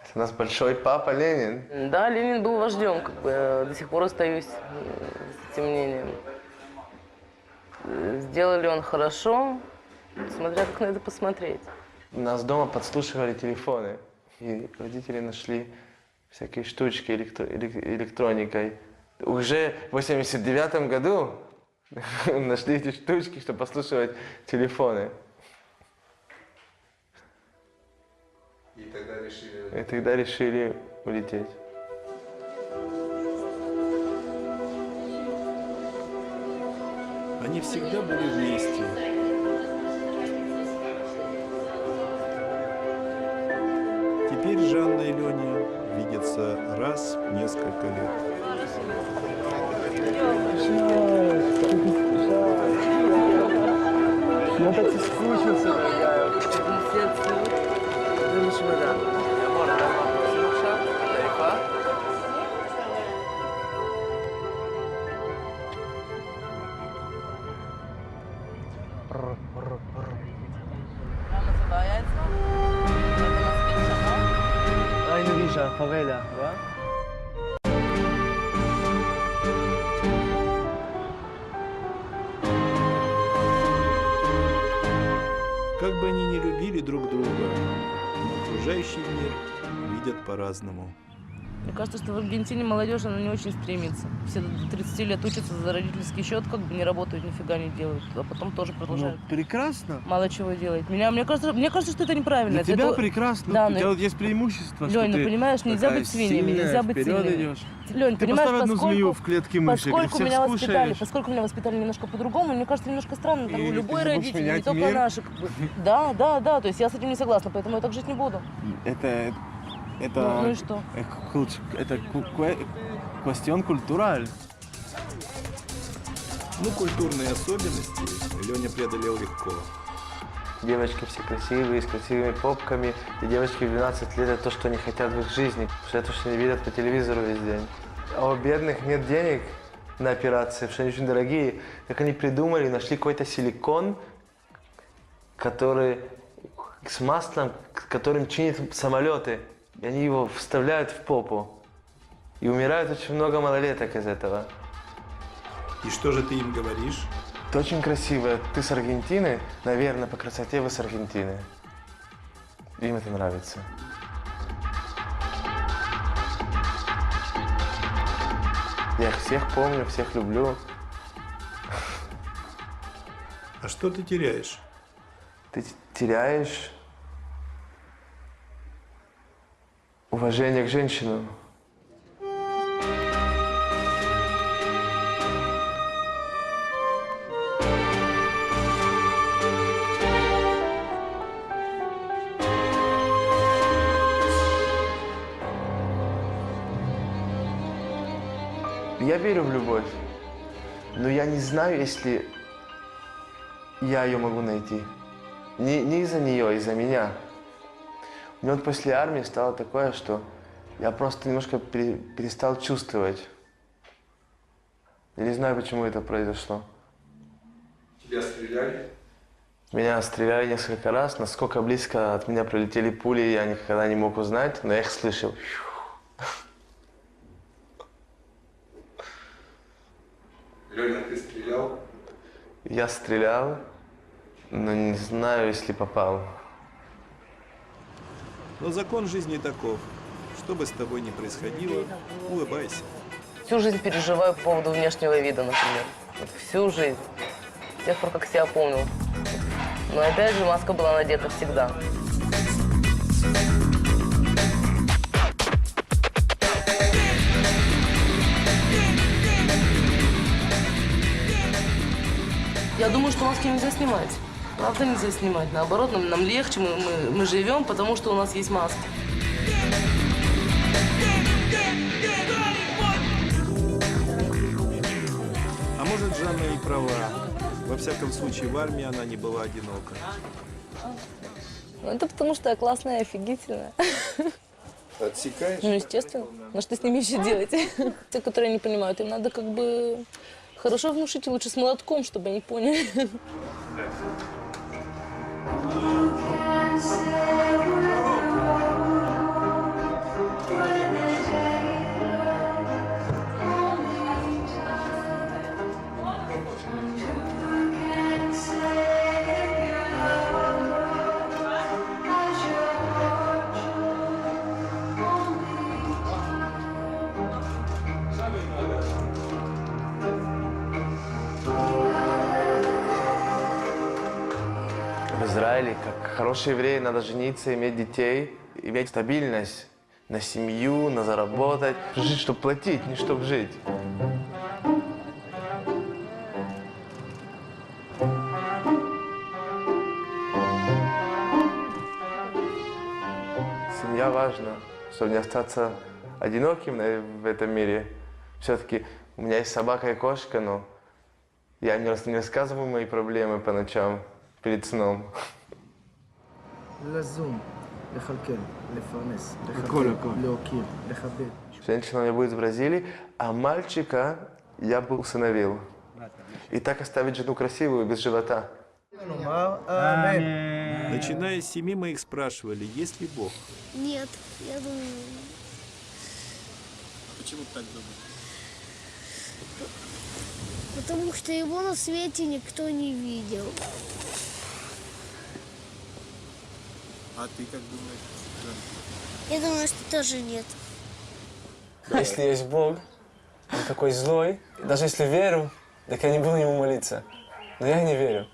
Это наш большой папа Ленин. Да, Ленин был вождем, как бы до сих пор остаюсь с этим мнением. Сделали он хорошо, смотря как на это посмотреть. У нас дома подслушивали телефоны, и родители нашли всякие штучки электроникой. Уже в 89 году нашли эти штучки, чтобы послушивать телефоны. И тогда решили улететь. Они всегда были вместе. Теперь Жанна и Леня видятся раз в несколько лет. Я так соскучился, дорогая. Aynen Vija, favela, да? Как бы они ни любили друг друга, но окружающий мир видят по-разному. Мне кажется, что в Аргентине молодежь, она не очень стремится. Все до 30 лет учатся за родительский счет, как бы не работают, нифига не делают, а потом тоже продолжают. Ну, прекрасно. Мало чего делать. Мне кажется, что это неправильно. Для тебя прекрасно. Да, У тебя вот есть преимущество, Лёнь, ну понимаешь, нельзя быть свиньями, нельзя быть свиньями. Лёнь, ты поставь одну змею в клетке мыши, поскольку меня воспитали немножко по-другому, мне кажется, немножко странно. Там, любой родитель, не только мир? наши. Да, то есть я с этим не согласна, поэтому я так жить не буду. Это ну и что? Это квестион культураль. Ну, культурные особенности Леня преодолел легко. Девочки все красивые, с красивыми попками. И девочки в 12 лет это то, что они хотят в их жизни. Потому что это, что они видят по телевизору весь день. А у бедных нет денег на операции, потому что они очень дорогие. Как они придумали, нашли какой-то силикон, который с маслом, которым чинят самолеты. И они его вставляют в попу. И умирает очень много малолеток из этого. И что же ты им говоришь? Это очень красиво. Ты с Аргентины, наверное, по красоте вы с Аргентины. Им это нравится. Я их всех помню, всех люблю. А что ты теряешь? Ты теряешь уважение к женщинам. Я верю в любовь, но я не знаю, если я ее могу найти. Не из-за нее, а из-за меня. У меня вот после армии стало такое, что я просто немножко перестал чувствовать. Я не знаю, почему это произошло. Тебя стреляли? Меня стреляли несколько раз, насколько близко от меня прилетели пули, я никогда не мог узнать, но я их слышал. Леня, ты стрелял? Я стрелял, но не знаю, если попал. Но закон жизни таков. Что бы с тобой ни происходило, улыбайся. Всю жизнь переживаю по поводу внешнего вида, например. Вот всю жизнь. С тех пор, как себя помню. Но опять же, маска была надета всегда. Я думаю, что маски нельзя снимать. Правда, нельзя снимать. Наоборот, нам легче, мы живем, потому что у нас есть маски. А может, Жанна и права. Во всяком случае, в армии она не была одинока. Ну, это потому, что я классная и офигительная. Отсекаешь? Ну, естественно. Ну, что с ними еще делать? Те, которые не понимают, им надо как бы хорошо внушить, и лучше с молотком, чтобы они поняли. В Израиле, как хороший еврей, надо жениться, иметь детей, иметь стабильность на семью, на заработать. Жить, чтобы платить, не чтобы жить. Семья важна, чтобы не остаться одиноким в этом мире. Все-таки у меня есть собака и кошка, но я не рассказываю мои проблемы по ночам перед сном. לזום, לכלכל, לפרנס, הכל, לחבק, הכל. להוקיר, לכבד. Женщина у меня будет в Бразилии, а мальчика я бы усыновил. И так оставить жену красивую, без живота. Начиная с 7 мы их спрашивали, есть ли Бог. Нет, я думаю, Почему ты так думаешь? потому что его на свете никто не видел. А ты как думаешь? Я думаю, что тоже нет. Если есть Бог, он такой злой, даже если верю, так я не буду ему молиться. Но я не верю.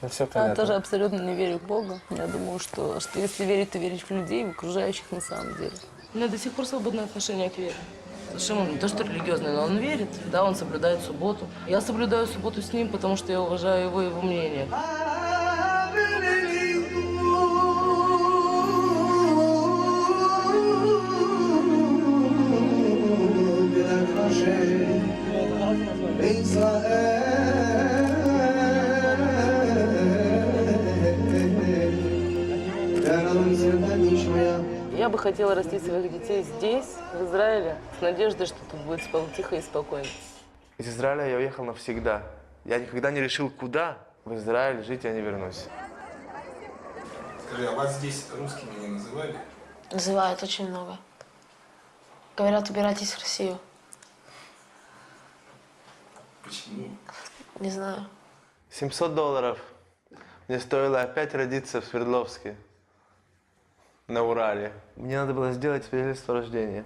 Ну, все Я понятно. тоже абсолютно не верю в Бога. Я думаю, что если верить, то верить в людей, в окружающих на самом деле. У меня до сих пор свободное отношение к вере. Шимон не то что религиозный, но он верит. Да, он соблюдает субботу. Я соблюдаю субботу с ним, потому что я уважаю его мнение. Я бы хотела растить своих детей здесь, в Израиле, с надеждой, что тут будет тихо и спокойно. Из Израиля я уехал навсегда. Я никогда не решил, куда в Израиль жить я не вернусь. Скажи, а вас здесь русскими не называли? Называют очень много. Говорят, убирайтесь в Россию. Почему? Не знаю. $700 мне стоило опять родиться в Свердловске, на Урале. Мне надо было сделать свидетельство о рождении.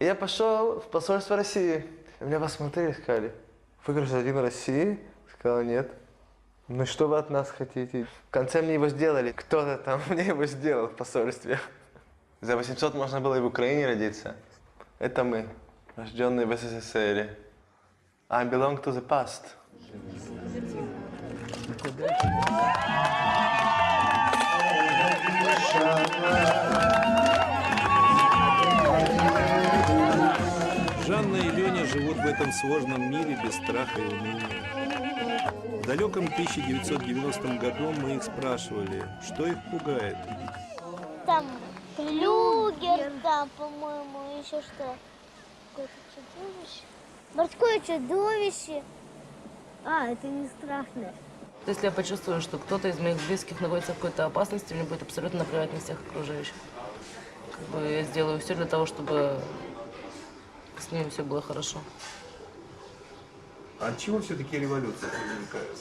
И я пошел в посольство России. Меня посмотрели и сказали: вы гражданин России? Сказал: нет. Ну что вы от нас хотите? В конце мне его сделали. Кто-то там мне его сделал в посольстве. За 800 можно было и в Украине родиться. Это мы, рожденные в СССР. I belong to the past. Жанна и Леня живут в этом сложном мире без страха и уныния. В далеком 1990 году мы их спрашивали, что их пугает. Там флюгер, там, по-моему, еще что? Какое-то чудовище. Морское чудовище. Это не страшно. Если я почувствую, что кто-то из моих близких находится в какой-то опасности, мне будет абсолютно наплевать на всех окружающих. Я сделаю все для того, чтобы с ними все было хорошо. А от чего все-таки революция возникает?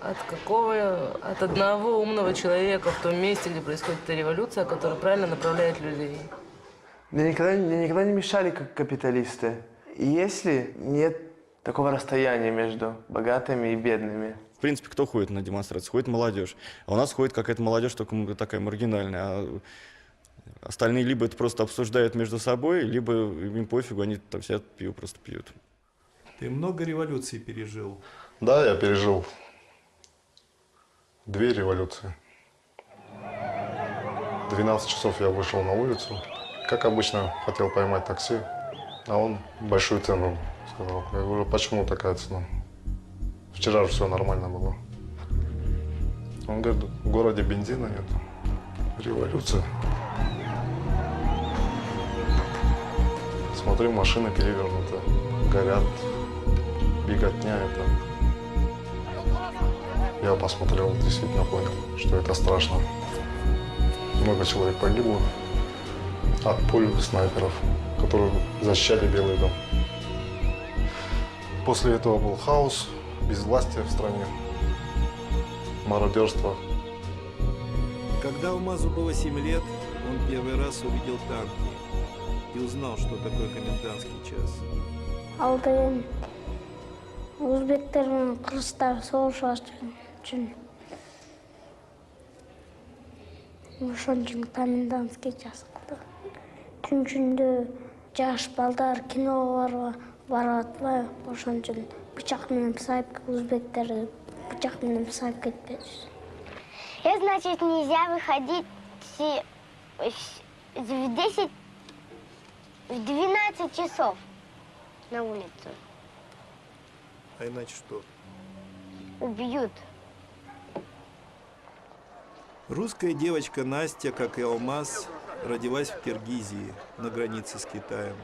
От какого? От одного умного человека в том месте, где происходит эта революция, который правильно направляет людей. Мне никогда не мешали как капиталисты. И если нет такого расстояния между богатыми и бедными. В принципе, кто ходит на демонстрации? Ходит молодежь. А у нас ходит какая-то молодежь, только такая маргинальная. А остальные либо это просто обсуждают между собой, либо им пофигу, они там сидят, пиво просто пьют. Ты много революций пережил? Да, я пережил 2 революции. 12 часов я вышел на улицу. Как обычно, хотел поймать такси, а он большую цену сказал. Я говорю: почему такая цена? Вчера же все нормально было. Он говорит: в городе бензина нет. Революция. Смотрю, машины перевернуты, горят, беготня это. Я посмотрел, действительно понял, что это страшно. Много человек погибло от пуль снайперов, которые защищали Белый дом. После этого был хаос, безвластие в стране, мародерство. Когда Алмазу было 7 лет, он первый раз увидел танки и узнал, что такое комендантский час. Алдыгын өзбектер мен кыргыздар соғышат үчүн ошон үчүн комендантский час кылды. Түн ичинде жаш балдар киного барат, ошон үчүн бычак менен сайып өзбектерди бычак менен сайып кетпеш. Значит, нельзя выходить в 12 часов на улицу. А иначе что? Убьют. Русская девочка Настя, как и Алмаз, родилась в Киргизии, на границе с Китаем.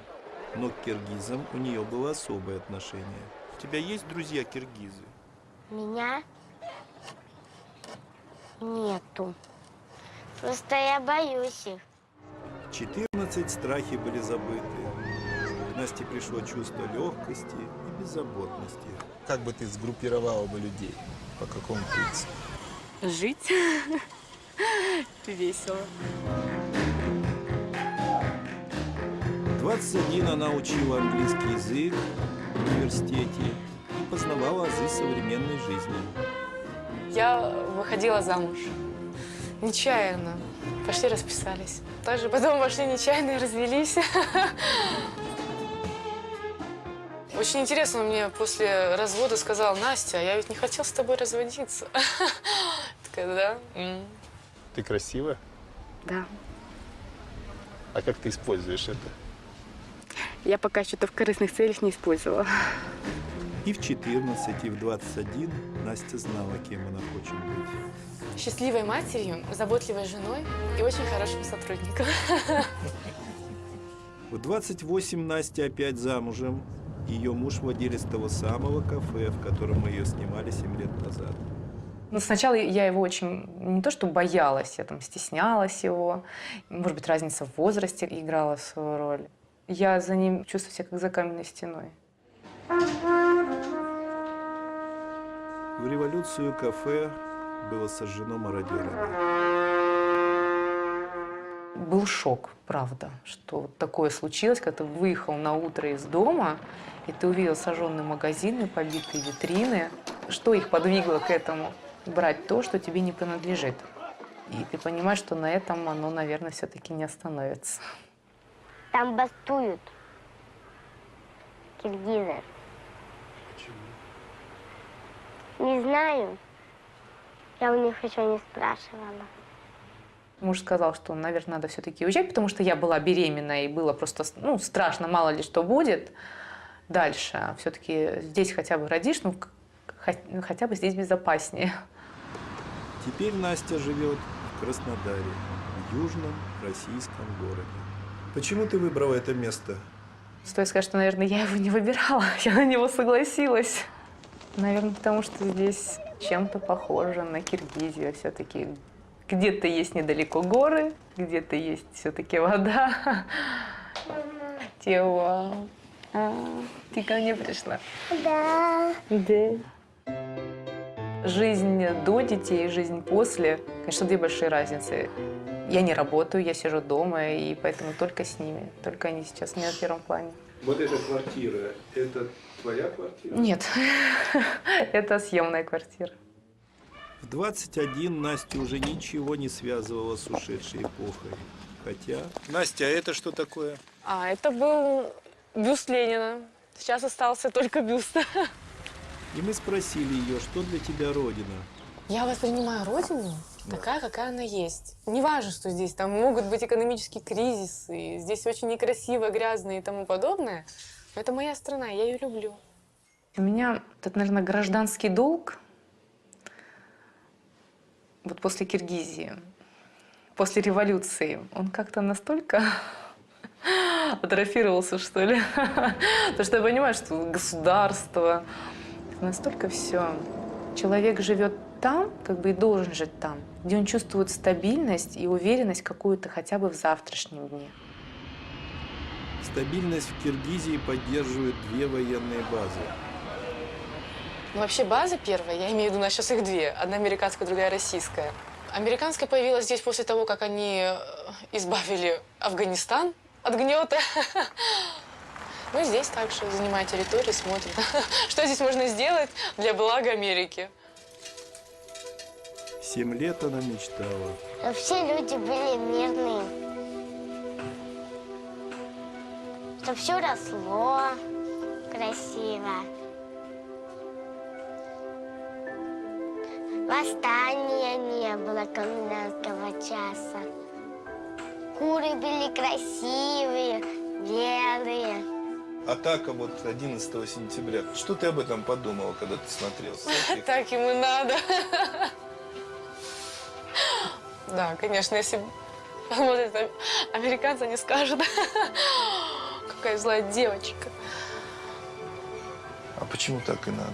Но к киргизам у нее было особое отношение. У тебя есть друзья киргизы? Меня нету. Просто я боюсь их. 14 страхи были забыты. К Насте пришло чувство легкости и беззаботности. Как бы ты сгруппировала бы людей? По какому принципу? Жить весело. В 21 она учила английский язык в университете и познавала азы современной жизни. Я выходила замуж. Нечаянно. Пошли расписались. Также потом пошли нечаянно и развелись. Очень интересно, он мне после развода сказал: Настя, я ведь не хотел с тобой разводиться. Такая, да. Ты красивая? Да. А как ты используешь это? Я пока что-то в корыстных целях не использовала. И в 14, и в 21 Настя знала, кем она хочет быть. Счастливой матерью, заботливой женой и очень хорошим сотрудником. В 28 Настя опять замужем. Ее муж владелец того самого кафе, в котором мы ее снимали 7 лет назад. Ну, сначала я его очень, не то что боялась, я там стеснялась его. Может быть, разница в возрасте играла свою роль. Я за ним чувствую себя как за каменной стеной. В революцию кафе было сожжено мародерами. Был шок, правда, что вот такое случилось, когда ты выехал на утро из дома, и ты увидел сожженные магазины, побитые витрины. Что их подвигло к этому? Брать то, что тебе не принадлежит. И ты понимаешь, что на этом оно, наверное, все-таки не остановится. Там бастуют киргизы. Не знаю. Я у них еще не спрашивала. Муж сказал, что, наверное, надо все-таки уезжать, потому что я была беременна, и было просто страшно, мало ли что будет дальше. Все-таки здесь хотя бы родишь, хотя бы здесь безопаснее. Теперь Настя живет в Краснодаре, в южном российском городе. Почему ты выбрала это место? Стоит сказать, что, наверное, я его не выбирала, я на него согласилась. Наверное, потому что здесь чем-то похоже на Киргизию. Все-таки где-то есть недалеко горы, где-то есть все-таки вода. Тева, ты ко мне пришла? Да. Да. Жизнь до детей и жизнь после, конечно, две большие разницы. Я не работаю, я сижу дома, и поэтому только с ними. Только они сейчас не на первом плане. Вот эта квартира, это твоя квартира? Нет, это съемная квартира. В 21 Настя уже ничего не связывала с ушедшей эпохой. Хотя... Настя, а это что такое? А, это был бюст Ленина. Сейчас остался только бюст. И мы спросили ее, что для тебя Родина? Я воспринимаю Родину такая, какая она есть. Не важно, что здесь там могут быть экономические кризисы, здесь очень некрасиво, грязно и тому подобное. Но это моя страна, я ее люблю. У меня, это, наверное, гражданский долг. Вот после Киргизии, после революции, он как-то настолько атрофировался, что ли. Потому что я понимаю, что государство, настолько все. Человек живет там, как бы и должен жить там, где он чувствует стабильность и уверенность какую-то хотя бы в завтрашнем дне. Стабильность в Киргизии поддерживают две военные базы. Ну, вообще база первая, я имею в виду, у нас сейчас их две. Одна американская, другая российская. Американская появилась здесь после того, как они избавили Афганистан от гнета. Ну, здесь также занимая территорию, смотрим, что здесь можно сделать для блага Америки. 7 лет она мечтала. Но все люди были мирные. Чтобы все росло красиво. Восстания не было комендантского часа. Куры были красивые, белые. Атака вот 11 сентября. Что ты об этом подумала, когда ты смотрел? Так ему надо. Да, конечно, если посмотрят американцы, они скажут, какая злая девочка. А почему так и надо?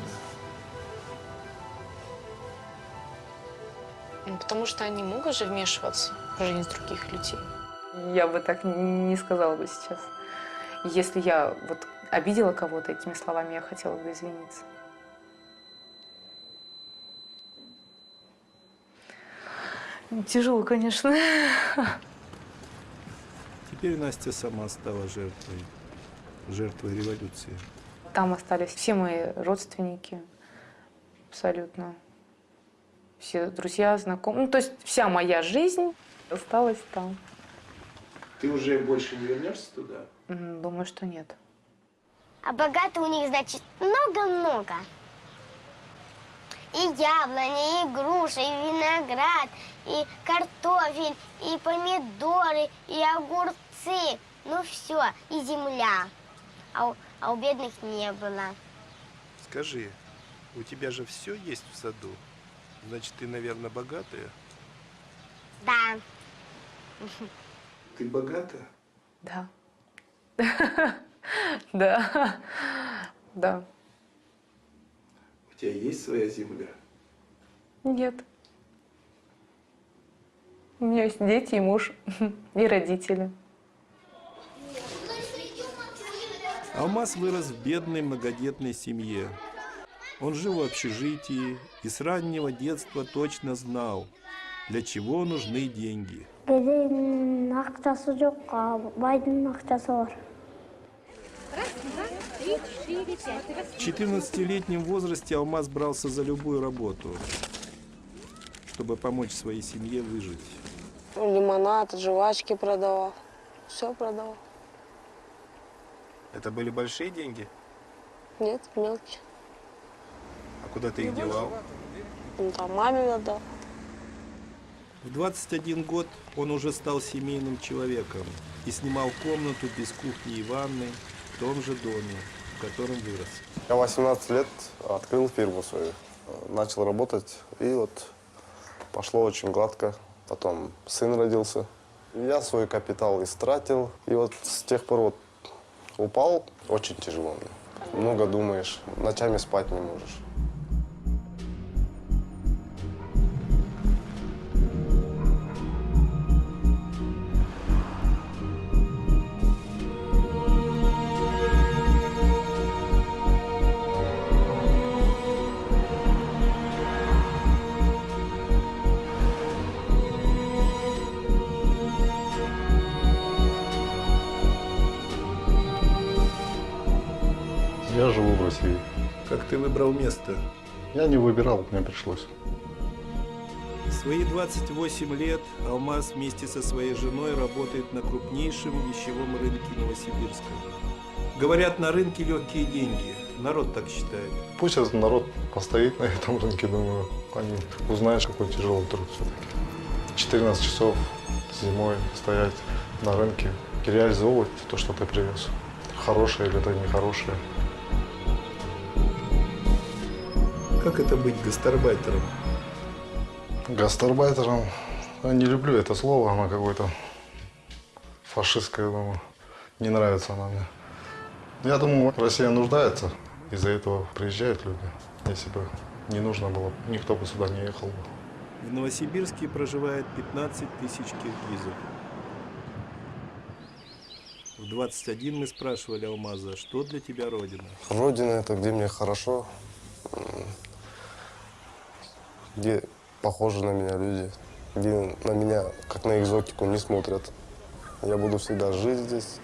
Ну, потому что они могут же вмешиваться в жизнь других людей. Я бы так не сказала бы сейчас. Если я вот обидела кого-то этими словами, я хотела бы извиниться. Тяжело, конечно. Теперь Настя сама стала жертвой революции. Там остались все мои родственники, абсолютно. Все друзья, знакомые. Ну, то есть вся моя жизнь осталась там. Ты уже больше не вернешься туда? Думаю, что нет. А богато у них, значит, много-много. И яблони, и груши, и виноград, и картофель, и помидоры, и огурцы. Ну все, и земля. А у бедных не было. Скажи, у тебя же все есть в саду? Значит, ты, наверное, богатая? Да. Ты богата? Да. Да. Да. У тебя есть своя земля? Нет. У меня есть дети и муж, и родители. Алмаз вырос в бедной многодетной семье. Он жил в общежитии и с раннего детства точно знал, для чего нужны деньги. Кедейдің ақшасы жоқ, байдың ақшасы бар. В 14-летнем возрасте Алмаз брался за любую работу, чтобы помочь своей семье выжить. Лимонад, жвачки продавал. Все продавал. Это были большие деньги? Нет, мелкие. А куда ты их девал? Ну, там маме отдал. В 21 год он уже стал семейным человеком и снимал комнату без кухни и ванны в том же доме, в котором вырос. Я 18 лет открыл фирму свою, начал работать, и вот пошло очень гладко. Потом сын родился. Я свой капитал истратил, и вот с тех пор вот упал очень тяжело. Много думаешь, ночами спать не можешь. Я живу в России. Как ты выбрал место? Я не выбирал, мне пришлось. В свои 28 лет Алмаз вместе со своей женой работает на крупнейшем вещевом рынке Новосибирска. Говорят, на рынке легкие деньги. Народ так считает. Пусть этот народ постоит на этом рынке, думаю, они узнают, какой тяжелый труд все-таки. 14 часов зимой стоять на рынке и реализовывать то, что ты привез. Хорошее или это нехорошее. Как это быть гастарбайтером? Гастарбайтером? Я не люблю это слово, оно какое-то фашистское, думаю. Не нравится оно мне. Я думаю, Россия нуждается, из-за этого приезжают люди. Если бы не нужно было, никто бы сюда не ехал бы. В Новосибирске проживает 15 тысяч киргизов. В 21 мы спрашивали Алмаза, что для тебя Родина? Родина – это где мне хорошо, где похожи на меня люди, где на меня, как на экзотику, не смотрят. Я буду всегда жить здесь,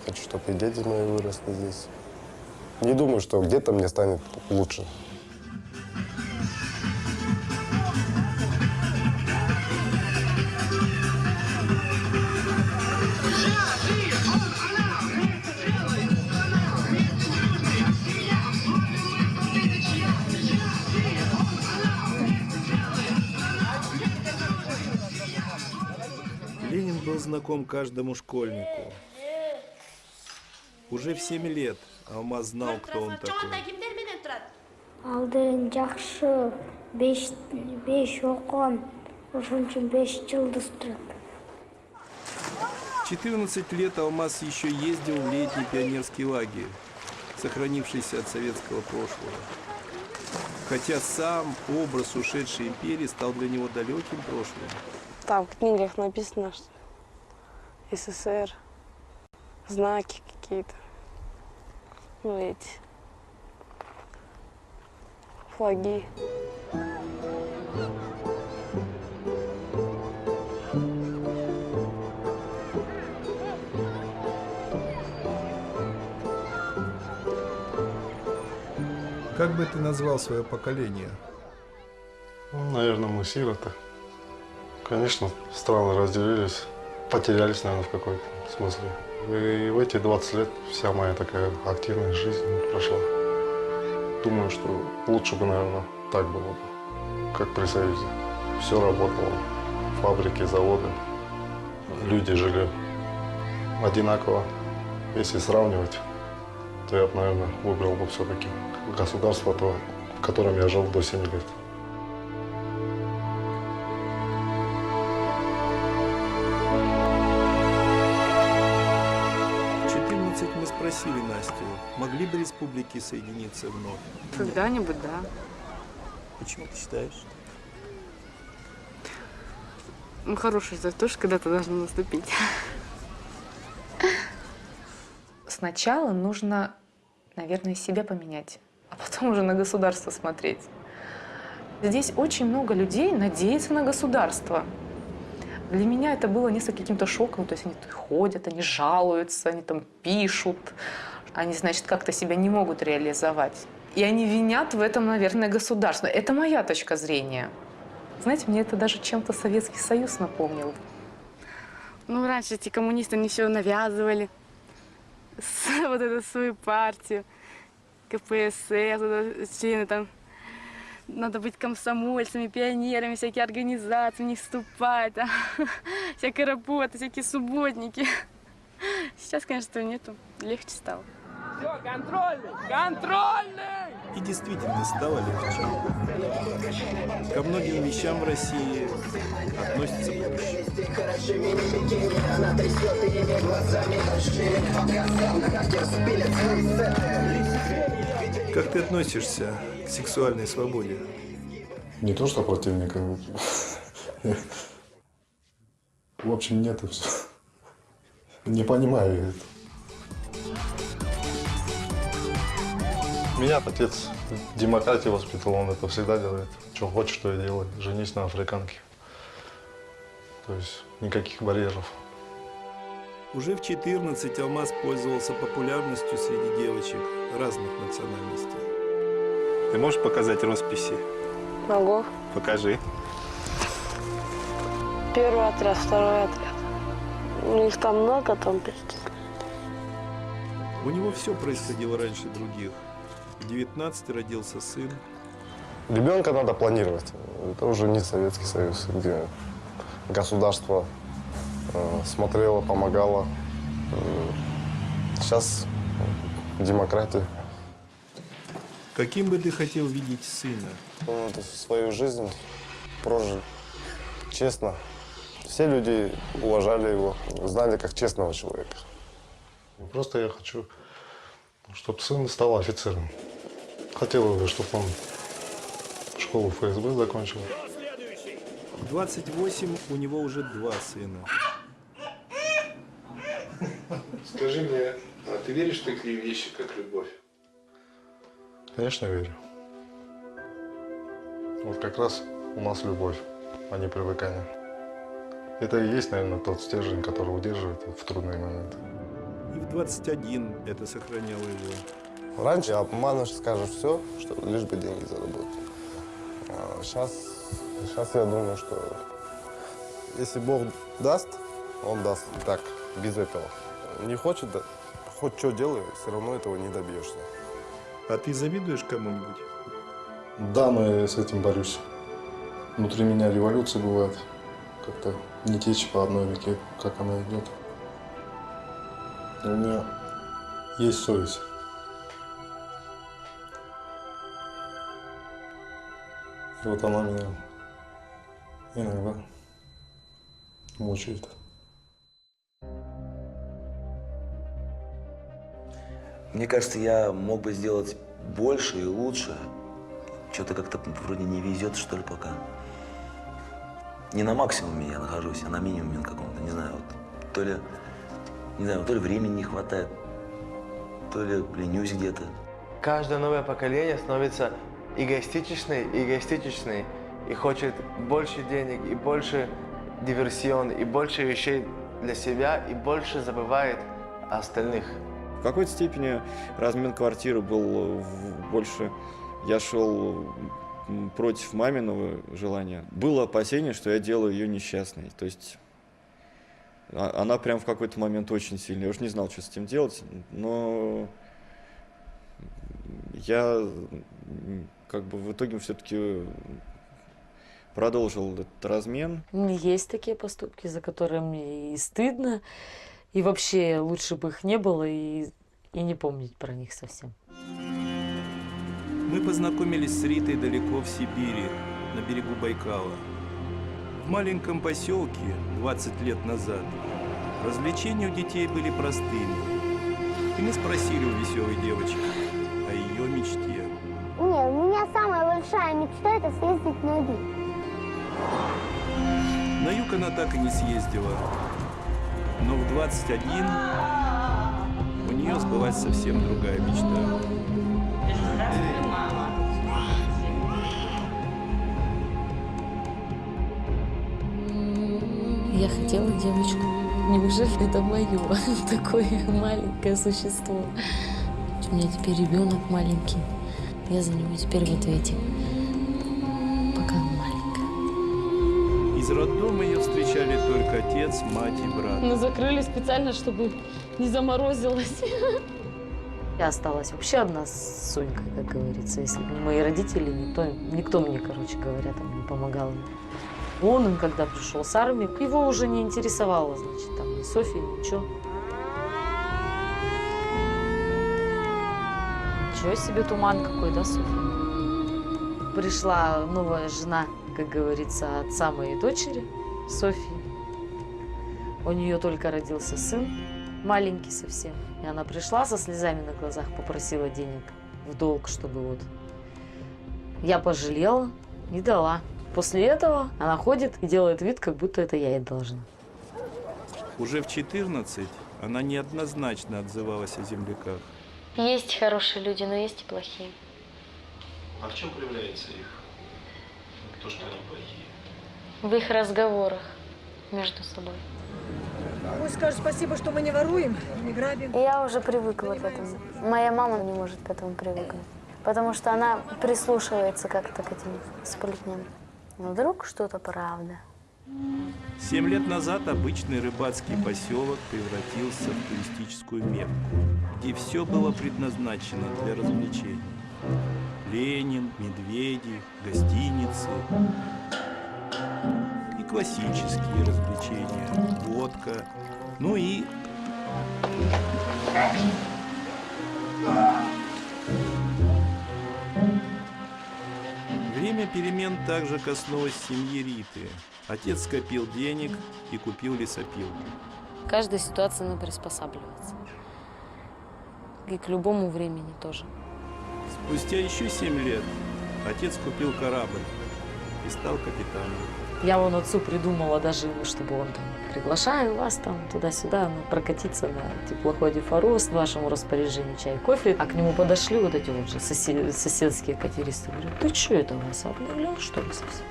хочу, чтобы и дети мои выросли здесь. Не думаю, что где-то мне станет лучше. Ленин был знаком каждому школьнику. Уже в 7 лет Алмаз знал, кто он такой. Алдын жақшы, 5 оқыған, ошон үчүн 5 жылдыз турат. В 14 лет Алмаз еще ездил в летний пионерский лагерь, сохранившийся от советского прошлого. Хотя сам образ ушедшей империи стал для него далеким прошлым. Там в книгах написано, что СССР, знаки какие-то, ну эти, флаги. Как бы ты назвал свое поколение? Ну, наверное, мы сироты. Конечно, страны разделились, потерялись, наверное, в какой-то смысле. И в эти 20 лет вся моя такая активная жизнь прошла. Думаю, что лучше бы, наверное, так было бы, как при Союзе. Все работало, фабрики, заводы, люди жили одинаково. Если сравнивать, то я бы, наверное, выбрал бы все-таки государство, то, в котором я жил до 7 лет. Мы спросили Настю, могли бы республики соединиться вновь? Когда-нибудь, да. Почему ты считаешь? хорошее за то, что когда-то должно наступить. Сначала нужно, наверное, себя поменять, а потом уже на государство смотреть. Здесь очень много людей надеется на государство. Для меня это было несколько каким-то шоком. То есть они ходят, они жалуются, они там пишут. Они, значит, как-то себя не могут реализовать. И они винят в этом, наверное, государство. Это моя точка зрения. Знаете, мне это даже чем-то Советский Союз напомнил. Ну, раньше эти коммунисты мне все навязывали. Вот эту свою партию, КПСС, члены там. Надо быть комсомольцами, пионерами, всякие организации, в них вступать, да. Всякая работа, всякие субботники. Сейчас, конечно, этого нету. Легче стало. Все, контрольный! Контрольный! И действительно стало легче. Ко многим вещам в России относятся проще. Как ты относишься к сексуальной свободе? Не то, что противник. В общем, нет и все. Не понимаю я это. Меня отец в демократии воспитал, он это всегда делает. Что хочешь, то и делай. Женись на африканке. То есть никаких барьеров. Уже в 14 Алмаз пользовался популярностью среди девочек разных национальностей. Ты можешь показать росписи? Могу. Покажи. Первый отряд, второй отряд. У них там много, там перечисляют. У него все происходило раньше других. В 19 родился сын. Ребенка надо планировать. Это уже не Советский Союз, где государство смотрело, помогало. Сейчас демократия. Каким бы ты хотел видеть сына? Он свою жизнь прожил честно. Все люди уважали его, знали как честного человека. Просто я хочу, чтобы сын стал офицером. Хотел бы, чтобы он школу ФСБ закончил. В 28 у него уже 2 сына. Скажи мне, а ты веришь в такие вещи, как любовь? Конечно, верю. Вот как раз у нас любовь, а не привыкание. Это и есть, наверное, тот стержень, который удерживает в трудные моменты. И в 21 это сохраняло его. Раньше обманешь, скажешь все, что лишь бы деньги заработать. А сейчас я думаю, что если Бог даст, Он даст и так, без этого. Не хочет, да, хоть что делай, все равно этого не добьешься. А ты завидуешь кому-нибудь? Да, но я с этим борюсь. Внутри меня революция бывает. Как-то не течь по одной реке, как она идет. У меня есть совесть. И вот она меня иногда мучает. Мне кажется, я мог бы сделать больше и лучше. Что-то как-то вроде не везет, что ли, пока. Не на максимуме я нахожусь, а на минимуме каком-то, не знаю, вот. То ли времени не хватает, то ли ленюсь где-то. Каждое новое поколение становится эгоистичной и хочет больше денег, и больше диверсион, и больше вещей для себя, и больше забывает о остальных. В какой-то степени размен квартиры был больше... Я шел против маминого желания. Было опасение, что я делаю ее несчастной. То есть она прям в какой-то момент очень сильно... Я уж не знал, что с этим делать, но я как бы в итоге все-таки продолжил этот размен. Есть такие поступки, за которые мне и стыдно, и вообще лучше бы их не было, и не помнить про них совсем. Мы познакомились с Ритой далеко в Сибири, на берегу Байкала. В маленьком поселке 20 лет назад развлечения у детей были простыми. И мы спросили у веселой девочки о ее мечте. Нет, у меня самая большая мечта – это съездить на Иби. На юг она так и не съездила. Но в 21 у нее сбылась совсем другая мечта. Я хотела девочку. Неужели это мое такое маленькое существо? У меня теперь ребенок маленький. Я за него теперь в ответе. Пока она маленькая. Из роддома ее встречали только отец, мать и брат. Мы закрыли специально, чтобы не заморозилась. Я осталась вообще одна с Сонькой, как говорится. Если бы не мои родители, никто мне, короче говоря, там не помогал. Он, когда пришел с армии, его уже не интересовало, значит, там ни Софья, ничего. Ничего себе туман какой, да, Софья? Пришла новая жена, как говорится, отца моей дочери, Софьи. У нее только родился сын, маленький совсем. И она пришла со слезами на глазах, попросила денег в долг, чтобы вот. Я пожалела и дала. После этого она ходит и делает вид, как будто это я ей должна. Уже в 14 она неоднозначно отзывалась о земляках. Есть хорошие люди, но есть и плохие. А в чем проявляется их? То, что они плохие? В их разговорах между собой. Пусть скажут спасибо, что мы не воруем, не грабим. Я уже привыкла к этому. Моя мама не может к этому привыкнуть, потому что она прислушивается как-то к этим сплетням. Вдруг что-то правда. 7 лет назад обычный рыбацкий поселок превратился в туристическую Мекку, где все было предназначено для развлечений. Ленин, медведи, гостиницы и классические развлечения, водка, ну и время перемен также коснулось семьи Риты. Отец скопил денег и купил лесопилку. К каждой ситуации надо приспосабливаться. И к любому времени тоже. Спустя еще 7 лет отец купил корабль и стал капитаном. Я вон отцу придумала даже, чтобы он там приглашаю вас там туда-сюда, прокатиться на теплоходе «Форос», в вашему распоряжении чай, кофе. А к нему подошли вот эти вот же соседские катеристы. Говорят, ты что это, Вася, обнаглел, что ли, совсем?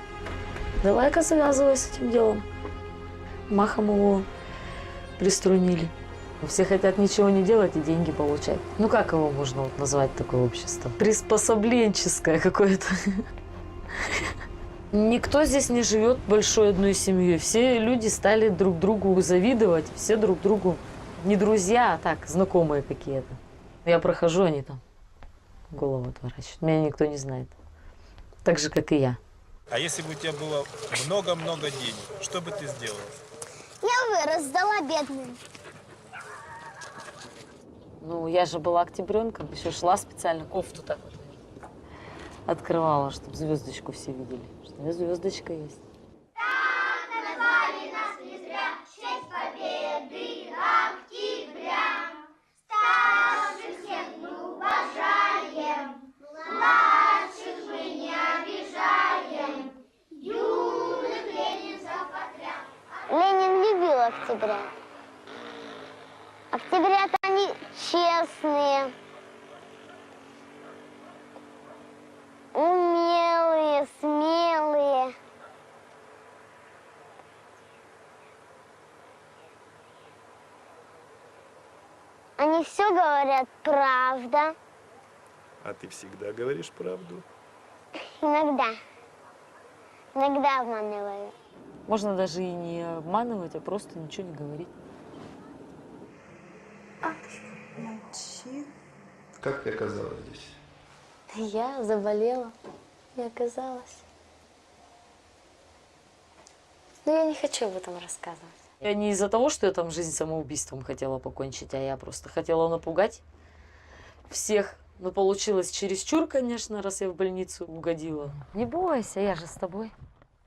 Давай-ка завязывай с этим делом. Махом его приструнили. Все хотят ничего не делать и деньги получать. Ну как его можно вот назвать, такое общество? Приспособленческое какое-то. Никто здесь не живет большой одной семьей. Все люди стали друг другу завидовать. Все друг другу не друзья, а так, знакомые какие-то. Я прохожу, они там голову отворачивают. Меня никто не знает. Так же, как и я. А если бы у тебя было много-много денег, что бы ты сделала? Я бы раздала бедным. Ну, я же была октябренком, еще шла специально, кофту так вот открывала, чтобы звездочку все видели, что у меня звездочка есть. Так назвали нас не зря, в честь победы октября. Старших всех мы уважаем, младших мы не обижаем, юных ленинцев отряд. Ленин любил октября. Октябрята они честные, умелые, смелые. Они все говорят правда. А ты всегда говоришь правду? Иногда. Иногда обманываю. Можно даже и не обманывать, а просто ничего не говорить. Молчи. Как ты оказалась здесь? Я заболела и оказалась. Но я не хочу об этом рассказывать. Я не из-за того, что я там жизнь самоубийством хотела покончить, а я просто хотела напугать всех. Но получилось чересчур, конечно, раз я в больницу угодила. Не бойся, я же с тобой.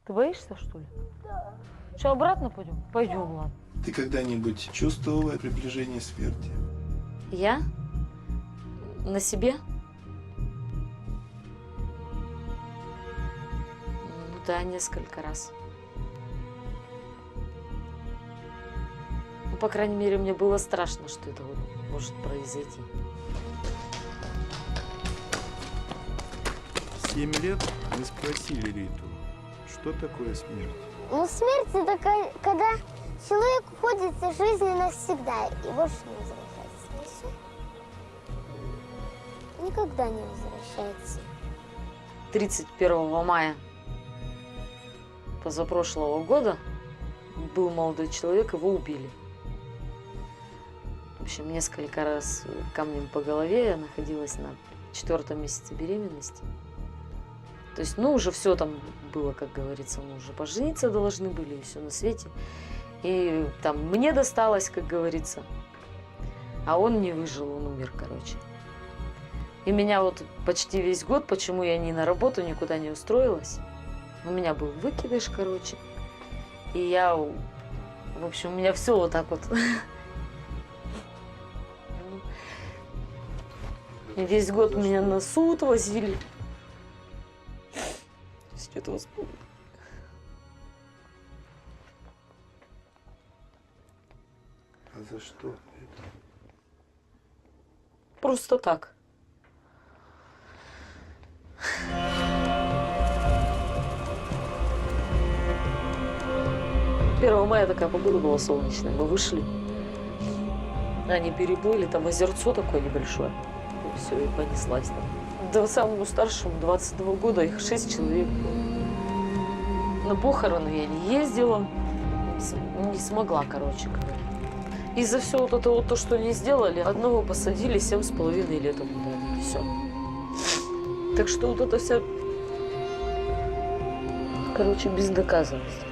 Ты боишься, что ли? Да. Что, обратно пойдем? Пойдем, ладно. Ты когда-нибудь чувствовала приближение смерти? Я? На себе? Ну да, несколько раз. по крайней мере, мне было страшно, что это вот может произойти. 7 лет мы спросили Риту, что такое смерть. Ну, смерть – это когда человек уходит из жизни навсегда и больше не возвращается. И все. Никогда не возвращается. 31 мая позапрошлого года был молодой человек, его убили. В общем, несколько раз камнем по голове, я находилась на 4-м месяце беременности. То есть, ну, уже все там было, как говорится, мы уже пожениться должны были, и все на свете. И там мне досталось, как говорится, а он не выжил, он умер, короче. И меня вот почти весь год, почему я ни на работу никуда не устроилась, у меня был выкидыш, короче. И я, в общем, у меня все вот так вот. И весь год меня на суд возили. Что-то вспомнил. А за что это? Просто так. 1 мая такая погода была солнечная. Мы вышли. Они переплыли, там озерцо такое небольшое. И все, и понеслась там. Да самому старшему 22 года, их 6 человек было. На похороны я не ездила, не смогла, короче говоря. И за все вот это вот то, что они сделали, одного посадили 7,5 лет ему дали, и все. Так что вот это вся, короче, безнаказанность.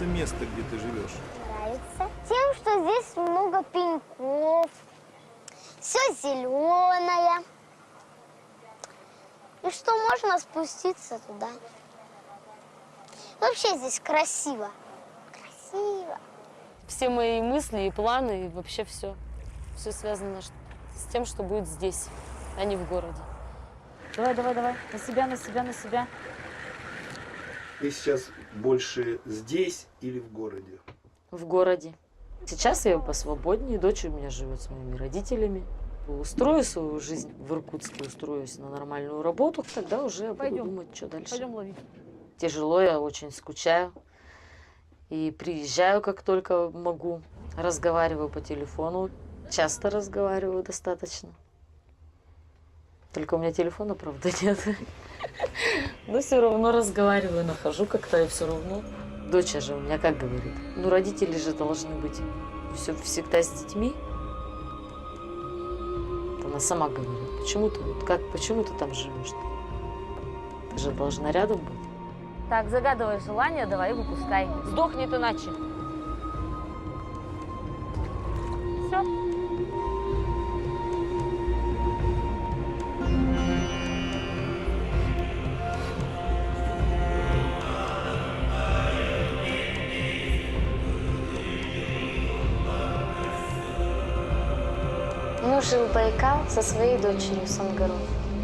Место, где ты живешь? Нравится тем, что здесь много пеньков, все зеленое, и что можно спуститься туда. Вообще здесь красиво. Красиво. Все мои мысли и планы, и вообще все. Все связано с тем, что будет здесь, а не в городе. Давай, давай, давай. На себя, на себя, на себя. Ты сейчас больше здесь или в городе? В городе. Сейчас я посвободнее. Дочь у меня живет с моими родителями. Устрою свою жизнь в Иркутске, устроюсь на нормальную работу, тогда уже буду думать, что дальше. Пойдем ловить. Тяжело, я очень скучаю. И приезжаю, как только могу. Разговариваю по телефону. Часто разговариваю достаточно. Только у меня телефона, правда, нет. Но все равно разговариваю, нахожу как-то и все равно. Дочь же у меня как говорит? Ну, родители же должны быть всегда с детьми. Она сама говорит, почему ты там живешь? Ты же должна рядом быть. Так, загадывай желание, давай и выпускай. Сдохнет иначе. Все. Муж жил в Байкал со своей дочерью с Ангарой.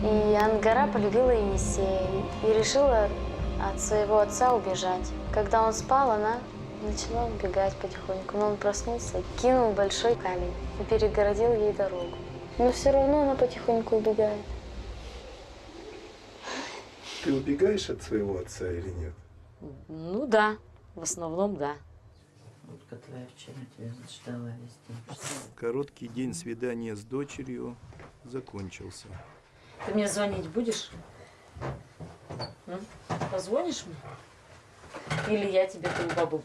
И Ангара полюбила Енисея и решила от своего отца убежать. Когда он спал, она начала убегать потихоньку. Но он проснулся, кинул большой камень и перегородил ей дорогу. Но все равно она потихоньку убегает. Ты убегаешь от своего отца или нет? Ну да, в основном да. Твоя вчера тебя ждала весь день. Короткий день свидания с дочерью закончился. Ты мне звонить будешь? Позвонишь мне? Или я тебе твою бабу?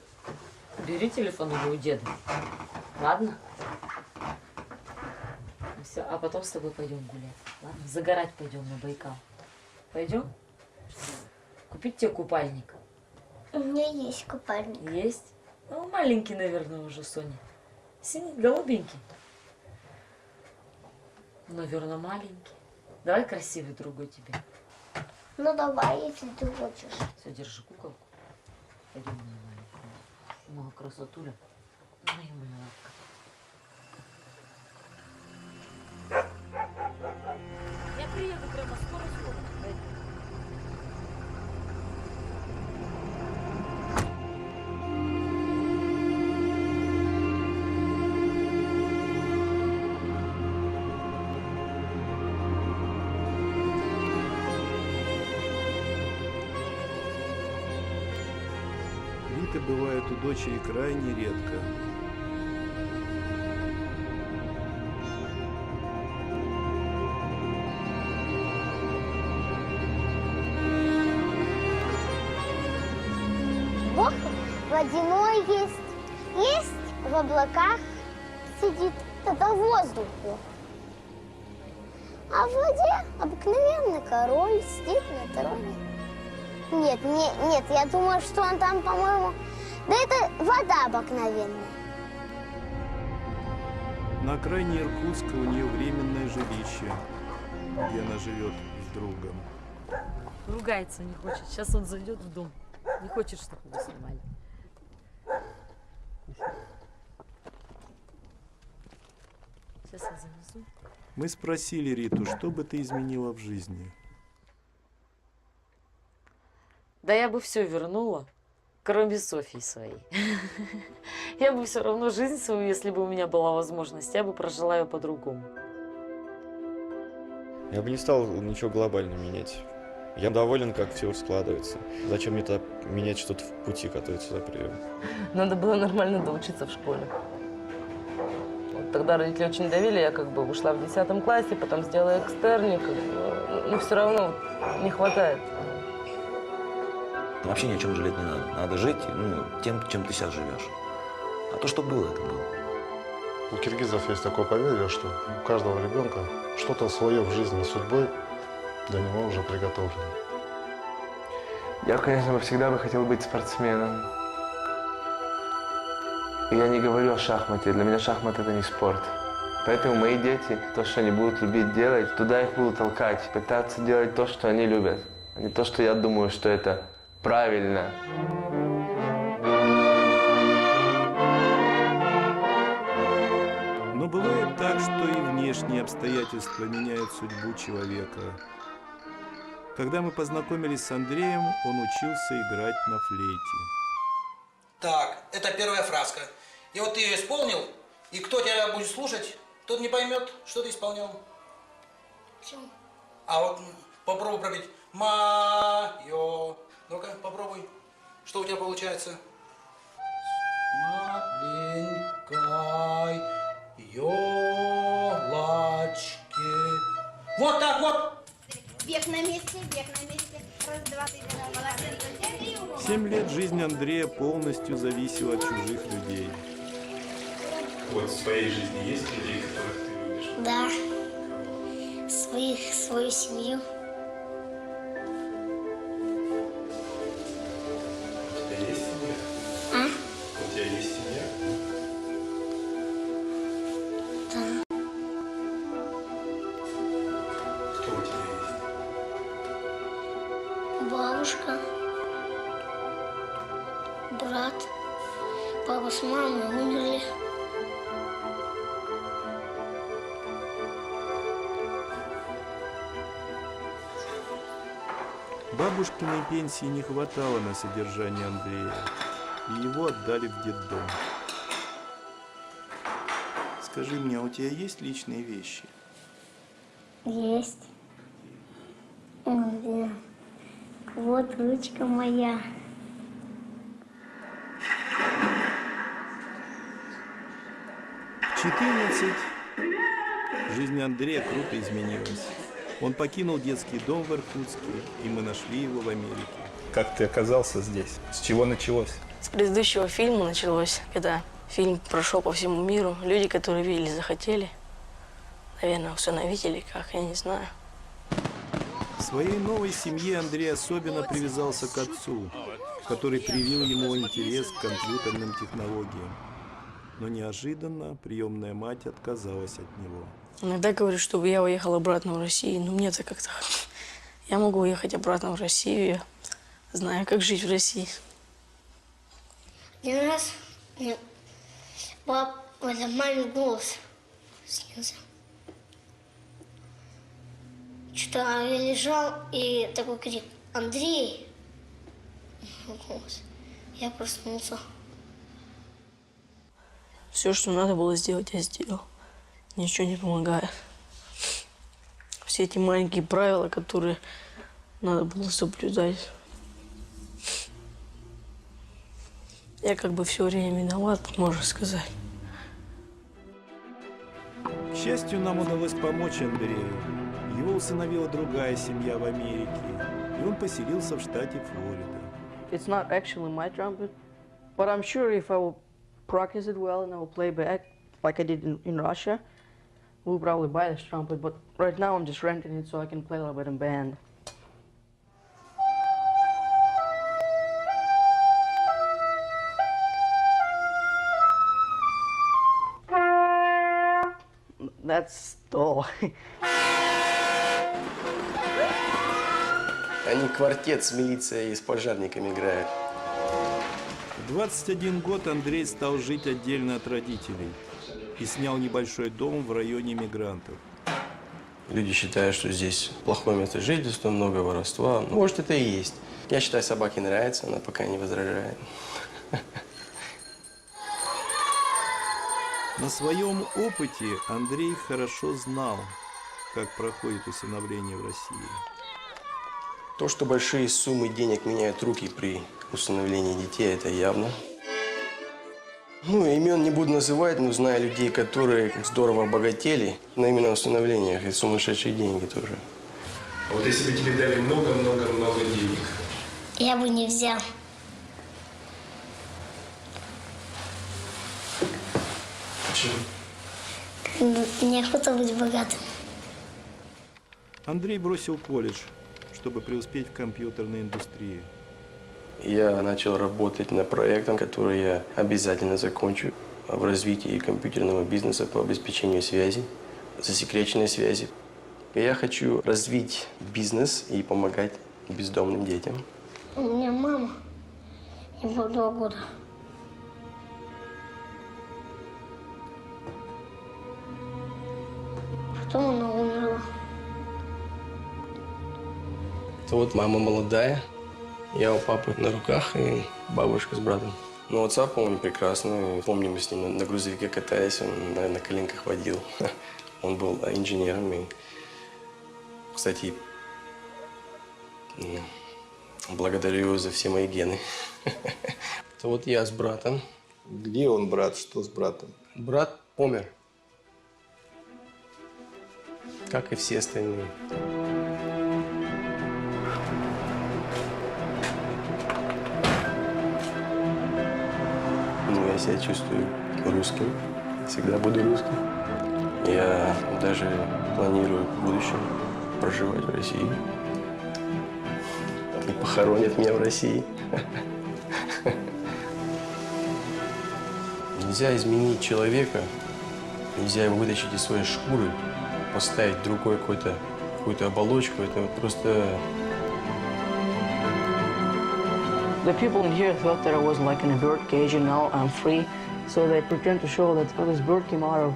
Бери телефон или у деда. Ладно? Все, а потом с тобой пойдем гулять. Ладно? Загорать пойдем на Байкал. Пойдем? Купить тебе купальник? У меня есть купальник. Есть? Ну, маленький, наверное, уже, Соня. Синий, голубенький. Наверное, маленький. Давай красивый другой тебе. Ну давай, если ты хочешь. Все, держи куколку. Пойдем, моя маленькая. Ну, красотуля. Моя малявка. Я приеду прямо скоро-скоро. Вита бывает у дочери крайне редко. Бог водяной есть, есть в облаках сидит, это в воздухе. А в воде обыкновенный король сидит на троне. Нет, я думаю, что он там, по-моему, да это вода обыкновенная. На окраине Иркутска у нее временное жилище, где она живет с другом. Ругается не хочет. Сейчас он зайдет в дом. Не хочет, чтобы его снимали. Сейчас я занесу. Мы спросили Риту, что бы ты изменила в жизни? Да я бы все вернула, кроме Софьи своей. Я бы все равно жизнь свою, если бы у меня была возможность, я бы прожила ее по-другому. Я бы не стал ничего глобально менять. Я доволен, как все складывается. Зачем мне тогда менять что-то в пути, который сюда привел? Надо было нормально доучиться в школе. Вот тогда родители очень давили, я как бы ушла в 10 классе, потом сделала экстерник, но все равно не хватает. Вообще ни о чем жалеть не надо. Надо жить тем, чем ты сейчас живешь. А то, что было, это было. У киргизов есть такое поверье, что у каждого ребенка что-то свое в жизни судьбой для него уже приготовлено. Я, конечно, всегда бы хотел быть спортсменом. И я не говорю о шахмате. Для меня шахмат – это не спорт. Поэтому мои дети, то, что они будут любить делать, туда их буду толкать. Пытаться делать то, что они любят, а не то, что я думаю, что это правильно. Но бывает так, что и внешние обстоятельства меняют судьбу человека. Когда мы познакомились с Андреем, он учился играть на флейте. Так, это первая фразка. И вот ты ее исполнил, и кто тебя будет слушать, тот не поймет, что ты исполнял. Почему? А вот попробуй пропеть «Ма-ё». Ну-ка, попробуй. Что у тебя получается? Маленькой ёлочки. Вот так вот. Бег на месте, бег на месте. Раз, два, три, молодец. 7 лет жизнь Андрея полностью зависела от чужих людей. Вот в своей жизни есть людей, которых ты любишь? Да. Свою семью. У тебя есть семья? А? У тебя есть семья? Да. Кто у тебя есть? Бабушка. Брат. Папа с мамой умерли. Бабушкиной пенсии не хватало на содержание Андрея, и его отдали в детдом. Скажи мне, а у тебя есть личные вещи? Есть. Вот ручка моя. В 14 жизнь Андрея круто изменилась. Он покинул детский дом в Иркутске, и мы нашли его в Америке. Как ты оказался здесь? С чего началось? С предыдущего фильма началось, когда фильм прошел по всему миру. Люди, которые видели, захотели. Наверное, усыновители, как, я не знаю. своей новой семье Андрей особенно привязался к отцу, который привил ему интерес к компьютерным технологиям. Но неожиданно приемная мать отказалась от него. Иногда говорю, чтобы я уехал обратно в Россию, но мне-то как-то... Я могу уехать обратно в Россию, я знаю, как жить в России. Один раз мне маме голос снился. Что-то я лежал, и такой крик: «Андрей!» Голос. Я проснулся. Все, что надо было сделать, я сделал. Ничего не помогает. Все эти маленькие правила, которые надо было соблюдать. Я как бы все время виноват, можно сказать. К счастью, нам удалось помочь Андрею. Его усыновила другая семья в Америке, и он поселился в штате Флорида. It's not actually my trumpet, but I'm sure if I will practice it well and I will play back like I did in Russia, we'll probably buy this trumpet. But right now I'm just renting it so I can play a little bit in band. That's all. Они квартет с милицией и с пожарниками играют. В 21 год Андрей стал жить отдельно от родителей и снял небольшой дом в районе мигрантов. Люди считают, что здесь плохое место жительства, много воровства. Может, это и есть. Я считаю, собаке нравится, она пока не возражает. На своем опыте Андрей хорошо знал, как проходит усыновление в России. То, что большие суммы денег меняют руки при усыновлении детей, это явно. Ну, имен не буду называть, но знаю людей, которые здорово обогатели на именно усыновлениях, и сумасшедшие деньги тоже. А вот если бы тебе дали много-много-много денег? Я бы не взял. Почему? Неохота быть богатым. Андрей бросил колледж, чтобы преуспеть в компьютерной индустрии. Я начал работать над проектом, который я обязательно закончу в развитии компьютерного бизнеса по обеспечению связи, засекреченной связи. И я хочу развить бизнес и помогать бездомным детям. У меня мама, ему 2 года. Потом она умерла. Это вот мама молодая, я у папы на руках и бабушка с братом. Ну, отца помню прекрасно. Помню, мы с ним на грузовике катались, он на коленках водил. Он был инженером. И, кстати, благодарю его за все мои гены. Это вот я с братом. Где он, брат? Что с братом? Брат помер. Как и все остальные. Ну, я себя чувствую русским. Всегда буду русским. Я даже планирую в будущем проживать в России. И похоронят меня в России. Нельзя изменить человека, нельзя его вытащить из своей шкуры, поставить другой какую-то оболочку. Это просто... The people in here thought that I was like in a bird cage and now I'm free. So they pretend to show that this bird came out of,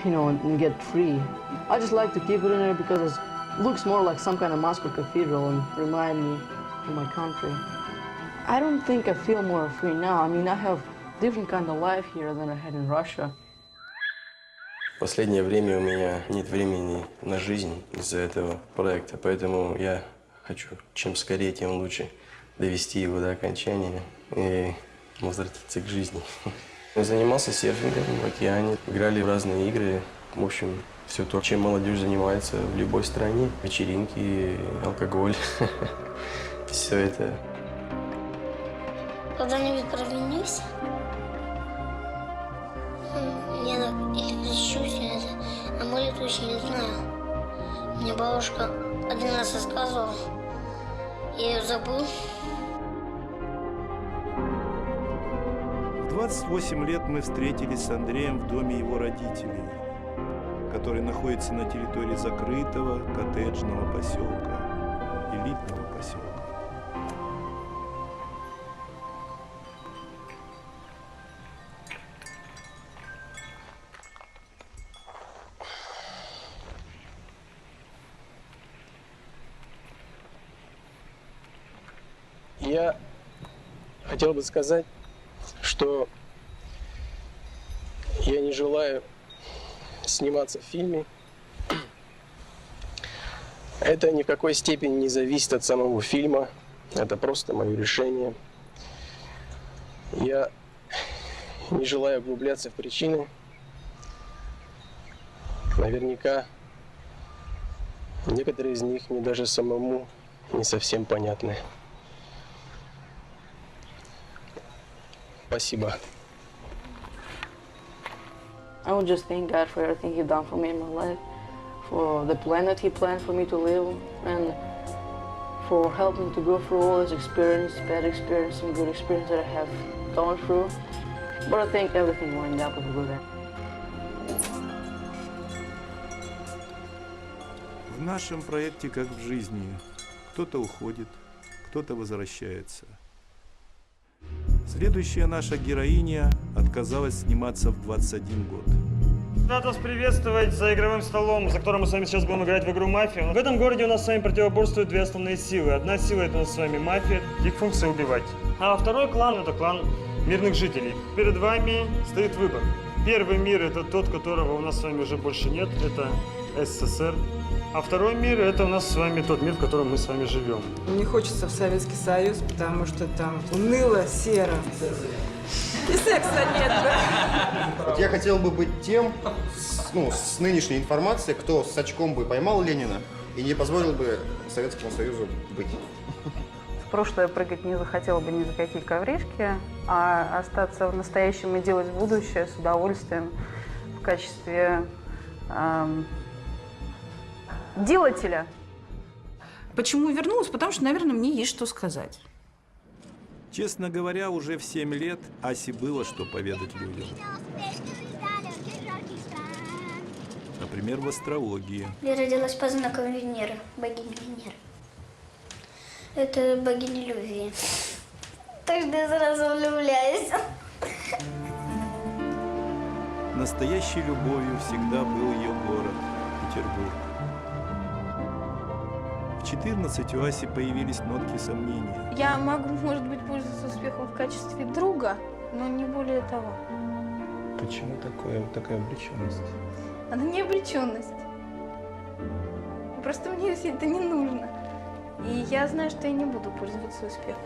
you know, and get free. I just like to keep it in there because it looks more like some kind of Moscow cathedral and remind me of my country. I don't think I feel more free now. I mean, I have different kind of life here than I had in Russia. В последнее время у меня нет времени на жизнь из-за этого проекта, поэтому я хочу чем скорее, тем лучше довести его до окончания и возвратиться к жизни. Я занимался серфингом в океане, играли в разные игры. В общем, все то, чем молодежь занимается в любой стране. Вечеринки, алкоголь, все это. Когда-нибудь провинюсь? Я или крещусь, а может, очень не знаю. Мне бабушка один раз рассказывала. Я ее забыл. В 28 лет мы встретились с Андреем в доме его родителей, который находится на территории закрытого коттеджного поселка, элитного поселка. Я хотел бы сказать, что я не желаю сниматься в фильме. Это ни в какой степени не зависит от самого фильма. Это просто мое решение. Я не желаю углубляться в причины. Наверняка некоторые из них мне даже самому не совсем понятны. Спасибо. I would just thank God for everything He done for me in my life, for the plan that He planned for me to live, and for helping to go through all this experience, bad experience and good experience that I have gone through. But I think everything will end up with a good end. В нашем проекте, как в жизни, кто-то уходит, кто-то возвращается. Следующая наша героиня отказалась сниматься в 21 год. Рад вас приветствовать за игровым столом, за которым мы с вами сейчас будем играть в игру «Мафия». В этом городе у нас с вами противоборствуют две основные силы. Одна сила – это у нас с вами мафия, их функция – убивать. А второй клан – это клан мирных жителей. Перед вами стоит выбор. Первый мир – это тот, которого у нас с вами уже больше нет, это СССР. А второй мир – это у нас с вами тот мир, в котором мы с вами живем. Не хочется в Советский Союз, потому что там уныло, серо. И секса нет, да? Вот я хотел бы быть тем, с нынешней информацией, кто с очком бы поймал Ленина и не позволил бы Советскому Союзу быть. В прошлое прыгать не захотела бы ни за какие ковришки, а остаться в настоящем и делать будущее с удовольствием в качестве делателя. Почему вернулась? Потому что, наверное, мне есть что сказать. Честно говоря, уже в 7 лет Асе было что поведать людям. Например, в астрологии. Я родилась по знакам Венеры, богини Венеры. Это богиня любви. Тогда я сразу влюбляюсь. Настоящей любовью всегда был ее город, Петербург. В 14 у Аси появились нотки сомнения. Я могу, может быть, пользоваться успехом в качестве друга, но не более того. Почему такая обреченность? Она не обреченность. Просто мне это не нужно. И я знаю, что я не буду пользоваться успехом.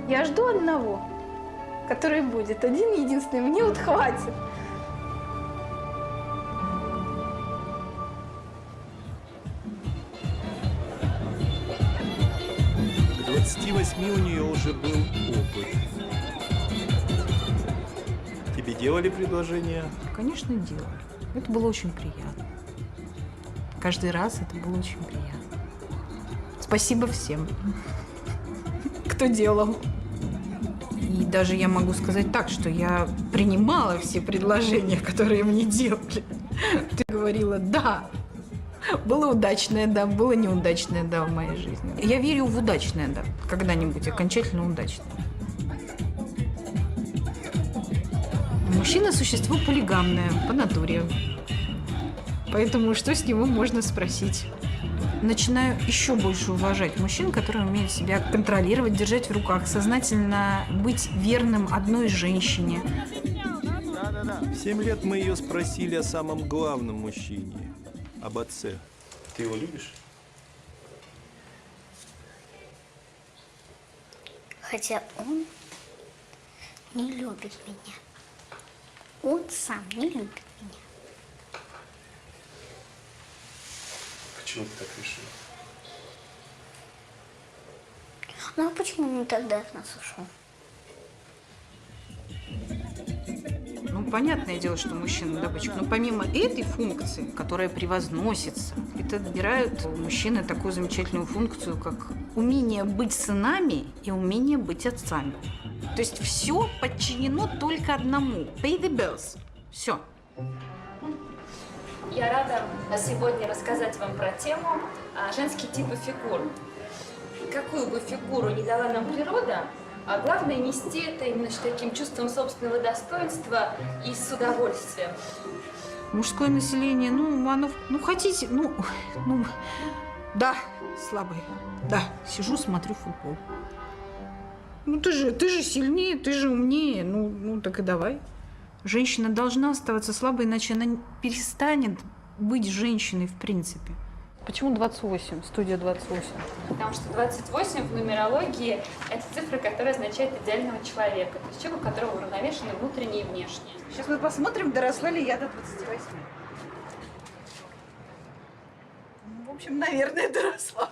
Я жду одного, который будет один-единственный. Мне вот хватит. К 28 у нее уже был опыт. Тебе делали предложение? Конечно, делали. Это было очень приятно. Каждый раз это было очень приятно. Спасибо всем, кто делал. И даже я могу сказать так, что я принимала все предложения, которые мне делали. Ты говорила «да». Было удачное «да», было неудачное «да» в моей жизни. Я верю в удачное «да», когда-нибудь окончательно удачное. Мужчина – существо полигамное, по натуре. Поэтому что с него можно спросить? Начинаю еще больше уважать мужчин, которые умеют себя контролировать, держать в руках, сознательно быть верным одной женщине. В 7 лет мы ее спросили о самом главном мужчине, об отце. Ты его любишь? Хотя он не любит меня. Он сам не любит меня. Почему ты так решил? Ну а почему он тогда от нас ушел? Ну, понятное дело, что мужчина добытчик. Но помимо этой функции, которая превозносится, это отбирают у мужчины такую замечательную функцию, как умение быть сынами и умение быть отцами. То есть все подчинено только одному. Pay the bills. Все. Я рада сегодня рассказать вам про тему женские типы фигур. Какую бы фигуру ни дала нам природа, а главное нести это именно с таким чувством собственного достоинства и с удовольствием. Мужское население, оно, хотите, да, слабое, да, сижу, смотрю футбол. Ты же сильнее, ты же умнее, так и давай. Женщина должна оставаться слабой, иначе она перестанет быть женщиной в принципе. Почему 28, студия 28? Потому что 28 в нумерологии – это цифра, которая означает идеального человека, то есть человек, у которого уравновешены внутреннее и внешнее. Сейчас мы посмотрим, доросла ли я до 28. В общем, наверное, доросла.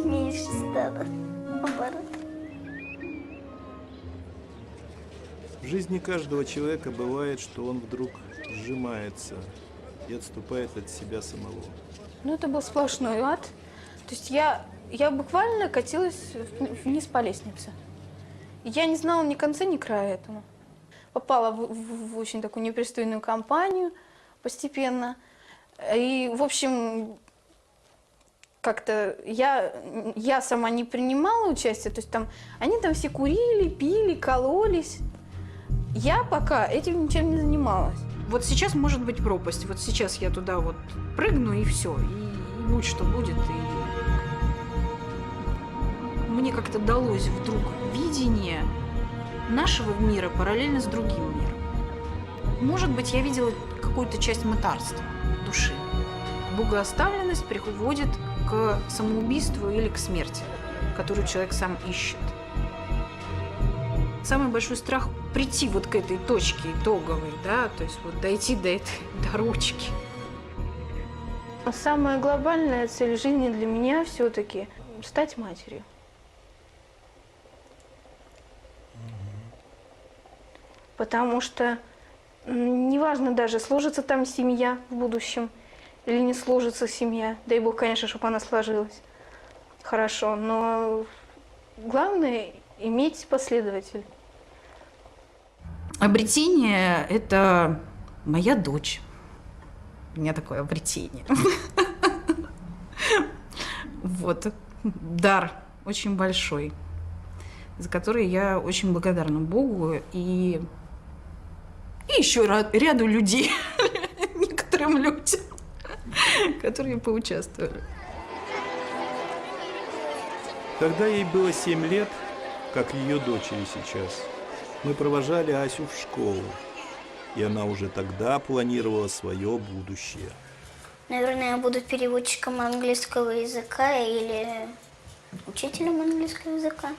Меньше стало, наоборот. В жизни каждого человека бывает, что он вдруг сжимается и отступает от себя самого. Это был сплошной ад. То есть я буквально катилась вниз по лестнице. Я не знала ни конца, ни края этому. Попала в очень такую непристойную компанию постепенно. И, в общем, как-то я сама не принимала участие. То есть они там все курили, пили, кололись. Я пока этим ничем не занималась. Вот сейчас может быть пропасть. Вот сейчас я туда прыгну и все. И будь что будет. И мне как-то далось вдруг видение нашего мира параллельно с другим миром. Может быть, я видела какую-то часть мытарства души. Богооставленность приводит к самоубийству или к смерти, которую человек сам ищет. Самый большой страх – прийти к этой точке итоговой, да, то есть дойти до ручки. Самая глобальная цель жизни для меня все-таки – стать матерью. Потому что неважно даже, сложится там семья в будущем или не сложится семья. Дай бог, конечно, чтобы она сложилась. Хорошо, но главное – иметь последователей. Обретение – это моя дочь. У меня такое обретение. Дар очень большой, за который я очень благодарна Богу и еще ряду людей, некоторым людям, которые поучаствовали. Когда ей было 7 лет, как ее дочери сейчас, мы провожали Асю в школу, и она уже тогда планировала свое будущее. Наверное, я буду переводчиком английского языка или учителем английского языка.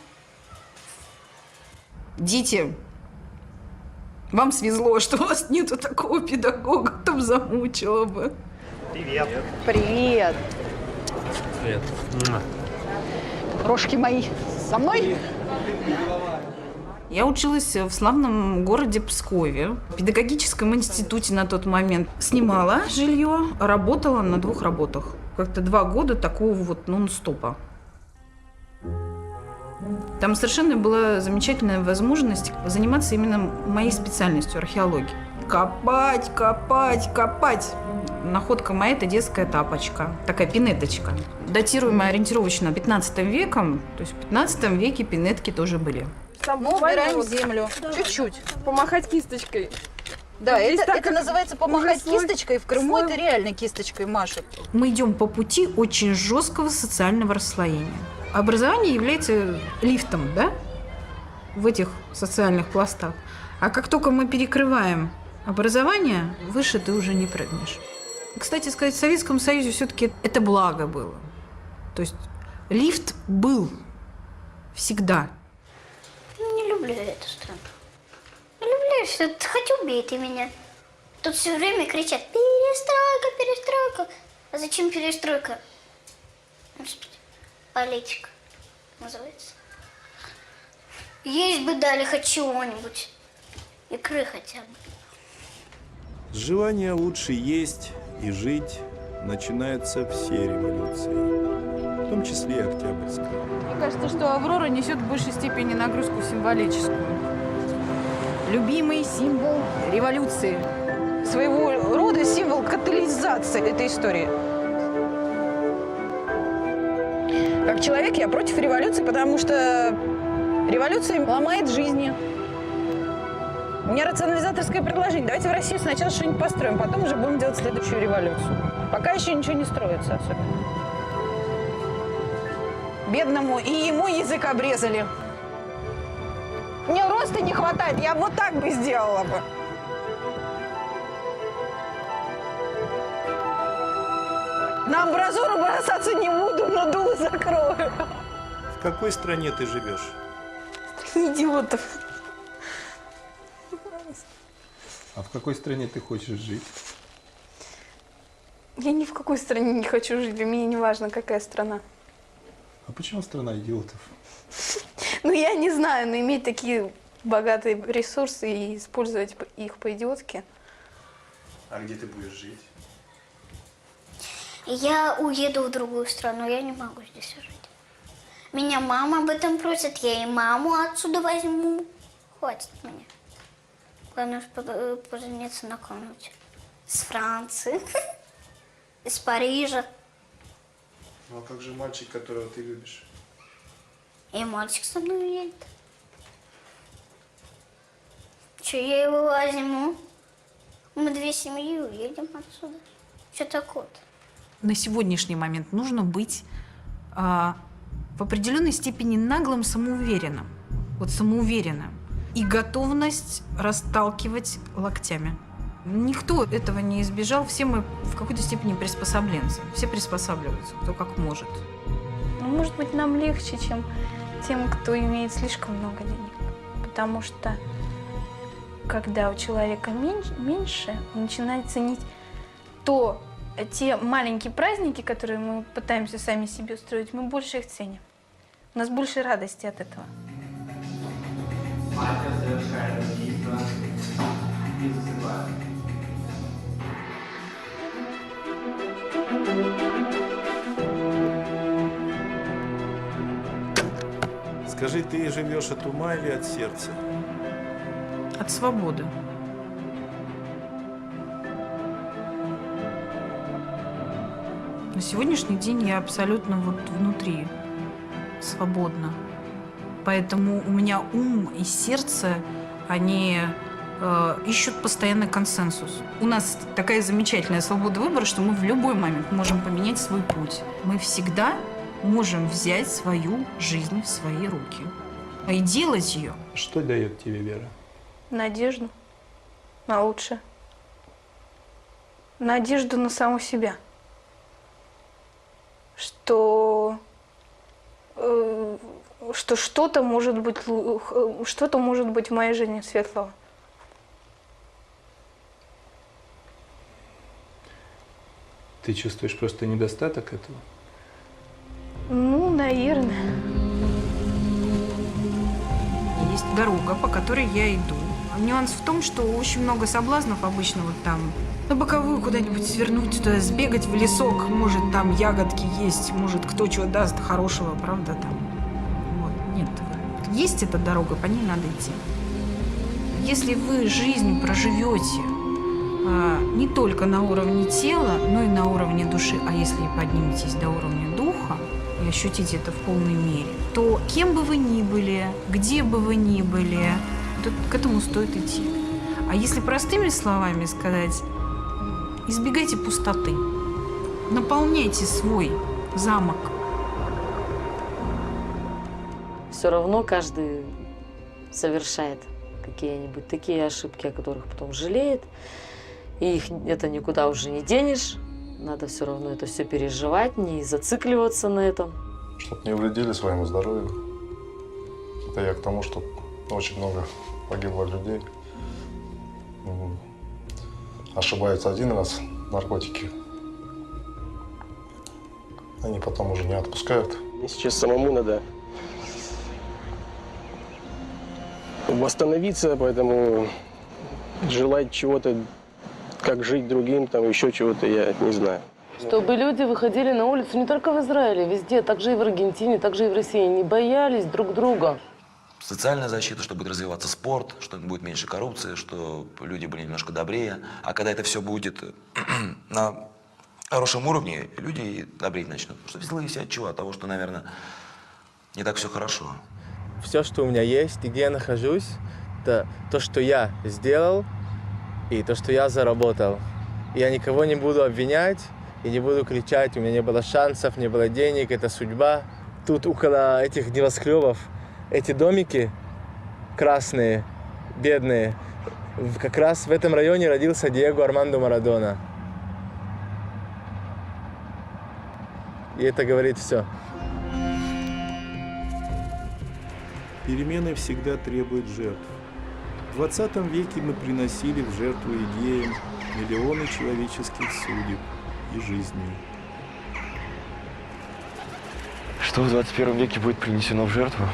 Дети, вам свезло, что у вас нету такого педагога, там замучила бы. Привет. Привет. Привет. Рожки мои со мной? Я училась в славном городе Пскове, в педагогическом институте на тот момент. Снимала жилье, работала на 2 работах. Как-то 2 года такого нон-стопа. Там совершенно была замечательная возможность заниматься именно моей специальностью, археологией. Копать, копать, копать. Находка моя – это детская тапочка, такая пинеточка. Датируемая ориентировочно 15 веком, то есть в 15 веке пинетки тоже были. Мы убираем землю. Чуть-чуть. Помахать кисточкой. Да, это называется помахать кисточкой. В Крыму это реально кисточкой машет. Мы идем по пути очень жесткого социального расслоения. Образование является лифтом, да, в этих социальных пластах. А как только мы перекрываем образование, выше ты уже не прыгнешь. Кстати сказать, в Советском Союзе все-таки это благо было. То есть лифт был всегда. Не люблю эту страну. Не люблю, что хоть убей ты меня. Тут все время кричат: перестройка, перестройка. А зачем перестройка? Господи. Политика называется. Есть бы дали хоть чего-нибудь. Икры хотя бы. Желание лучше есть и жить начинаются все революции, в том числе и Октябрьская. Мне кажется, что «Аврора» несет в большей степени нагрузку символическую. Любимый символ революции. Своего рода символ катализации этой истории. Как человек я против революции, потому что революция ломает жизни. У меня рационализаторское предложение. Давайте в России сначала что-нибудь построим, потом уже будем делать следующую революцию. Пока еще ничего не строится особенно. Бедному и ему язык обрезали. Мне роста не хватает, я вот так бы сделала бы. На амбразуру бросаться не буду, но дуло закрою. В какой стране ты живешь? Идиотов. А в какой стране ты хочешь жить? Я ни в какой стране не хочу жить, для меня не важно, какая страна. А почему страна идиотов? Ну, я не знаю, но иметь такие богатые ресурсы и использовать их по-идиотски. А где ты будешь жить? Я уеду в другую страну, я не могу здесь жить. Меня мама об этом просит, я и маму отсюда возьму. Хватит мне. Главное, пожениться на ком-нибудь. С Франции, из Парижа. Ну а как же мальчик, которого ты любишь? И мальчик со мной уедет. Че, я его возьму? Мы две семьи уедем отсюда. Что такое-то? На сегодняшний момент нужно быть в определенной степени наглым, самоуверенным. Вот самоуверенным. И готовность расталкивать локтями. Никто этого не избежал. Все мы в какой-то степени приспособленцы. Все приспосабливаются, кто как может. Ну, может быть, нам легче, чем тем, кто имеет слишком много денег. Потому что, когда у человека меньше, он начинает ценить те маленькие праздники, которые мы пытаемся сами себе устроить, мы больше их ценим. У нас больше радости от этого. Мафия совершает убийство и засыпает. Скажи, ты живешь от ума или от сердца? От свободы. На сегодняшний день я абсолютно вот внутри свободна. Поэтому у меня ум и сердце, они ищут постоянно консенсус. У нас такая замечательная свобода выбора, что мы в любой момент можем поменять свой путь. Мы всегда можем взять свою жизнь в свои руки и делать ее. Что дает тебе вера? Надежду на лучшее. Надежду на саму себя. Что что-то может быть в моей жизни светлого. Ты чувствуешь просто недостаток этого? Ну, наверное. Есть дорога, по которой я иду. Нюанс в том, что очень много соблазнов обычно вот там на боковую куда-нибудь свернуть, туда сбегать в лесок, может там ягодки есть, может кто чего даст хорошего, правда там. Вот, нет. Есть эта дорога, по ней надо идти. Если вы жизнь проживете не только на уровне тела, но и на уровне души, а если подниметесь до уровня духа и ощутите это в полной мере, то кем бы вы ни были, где бы вы ни были, к этому стоит идти. А если простыми словами сказать, избегайте пустоты, наполняйте свой замок. Все равно каждый совершает какие-нибудь такие ошибки, о которых потом жалеет. И их это никуда уже не денешь. Надо все равно это все переживать, не зацикливаться на этом. Чтоб не вредили своему здоровью. Это я к тому, что очень много погибло людей. Ошибаются один раз наркотики. Они потом уже не отпускают. Мне сейчас самому надо восстановиться, поэтому желать чего-то, как жить другим, там еще чего-то, я не знаю. Чтобы люди выходили на улицу не только в Израиле, везде, также и в Аргентине, также и в России, не боялись друг друга. Социальная защита, что будет развиваться спорт, что будет меньше коррупции, что люди были немножко добрее. А когда это все будет на хорошем уровне, люди добреть начнут. Потому что злые все от чего? От того, что, наверное, не так все хорошо. Все, что у меня есть и где я нахожусь, это то, что я сделал и то, что я заработал. Я никого не буду обвинять и не буду кричать, у меня не было шансов, не было денег, это судьба. Тут около этих небоскребов эти домики красные, бедные, как раз в этом районе родился Диего Армандо Марадона. И это говорит все. Перемены всегда требуют жертв. В 20 веке мы приносили в жертву идеям миллионы человеческих судеб и жизней. Что в 21 веке будет принесено в жертву?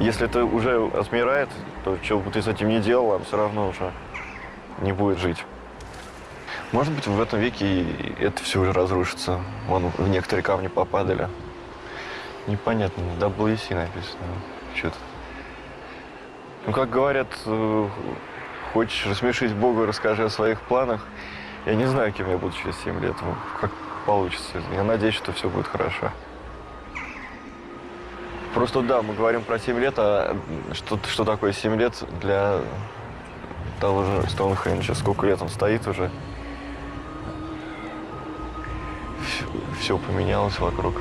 Если это уже отмирает, то что бы ты с этим не делал, он все равно уже не будет жить. Может быть, в этом веке и это все уже разрушится. Вон в некоторые камни попадали. Непонятно, WC написано. Что-то. Ну, как говорят, хочешь рассмешить Бога, расскажи о своих планах. Я не знаю, кем я буду через 7 лет. Как получится. Я надеюсь, что все будет хорошо. Просто да, мы говорим про 7 лет, а что такое 7 лет для того же Стоунхенджа? Сколько лет он стоит уже? Все поменялось вокруг.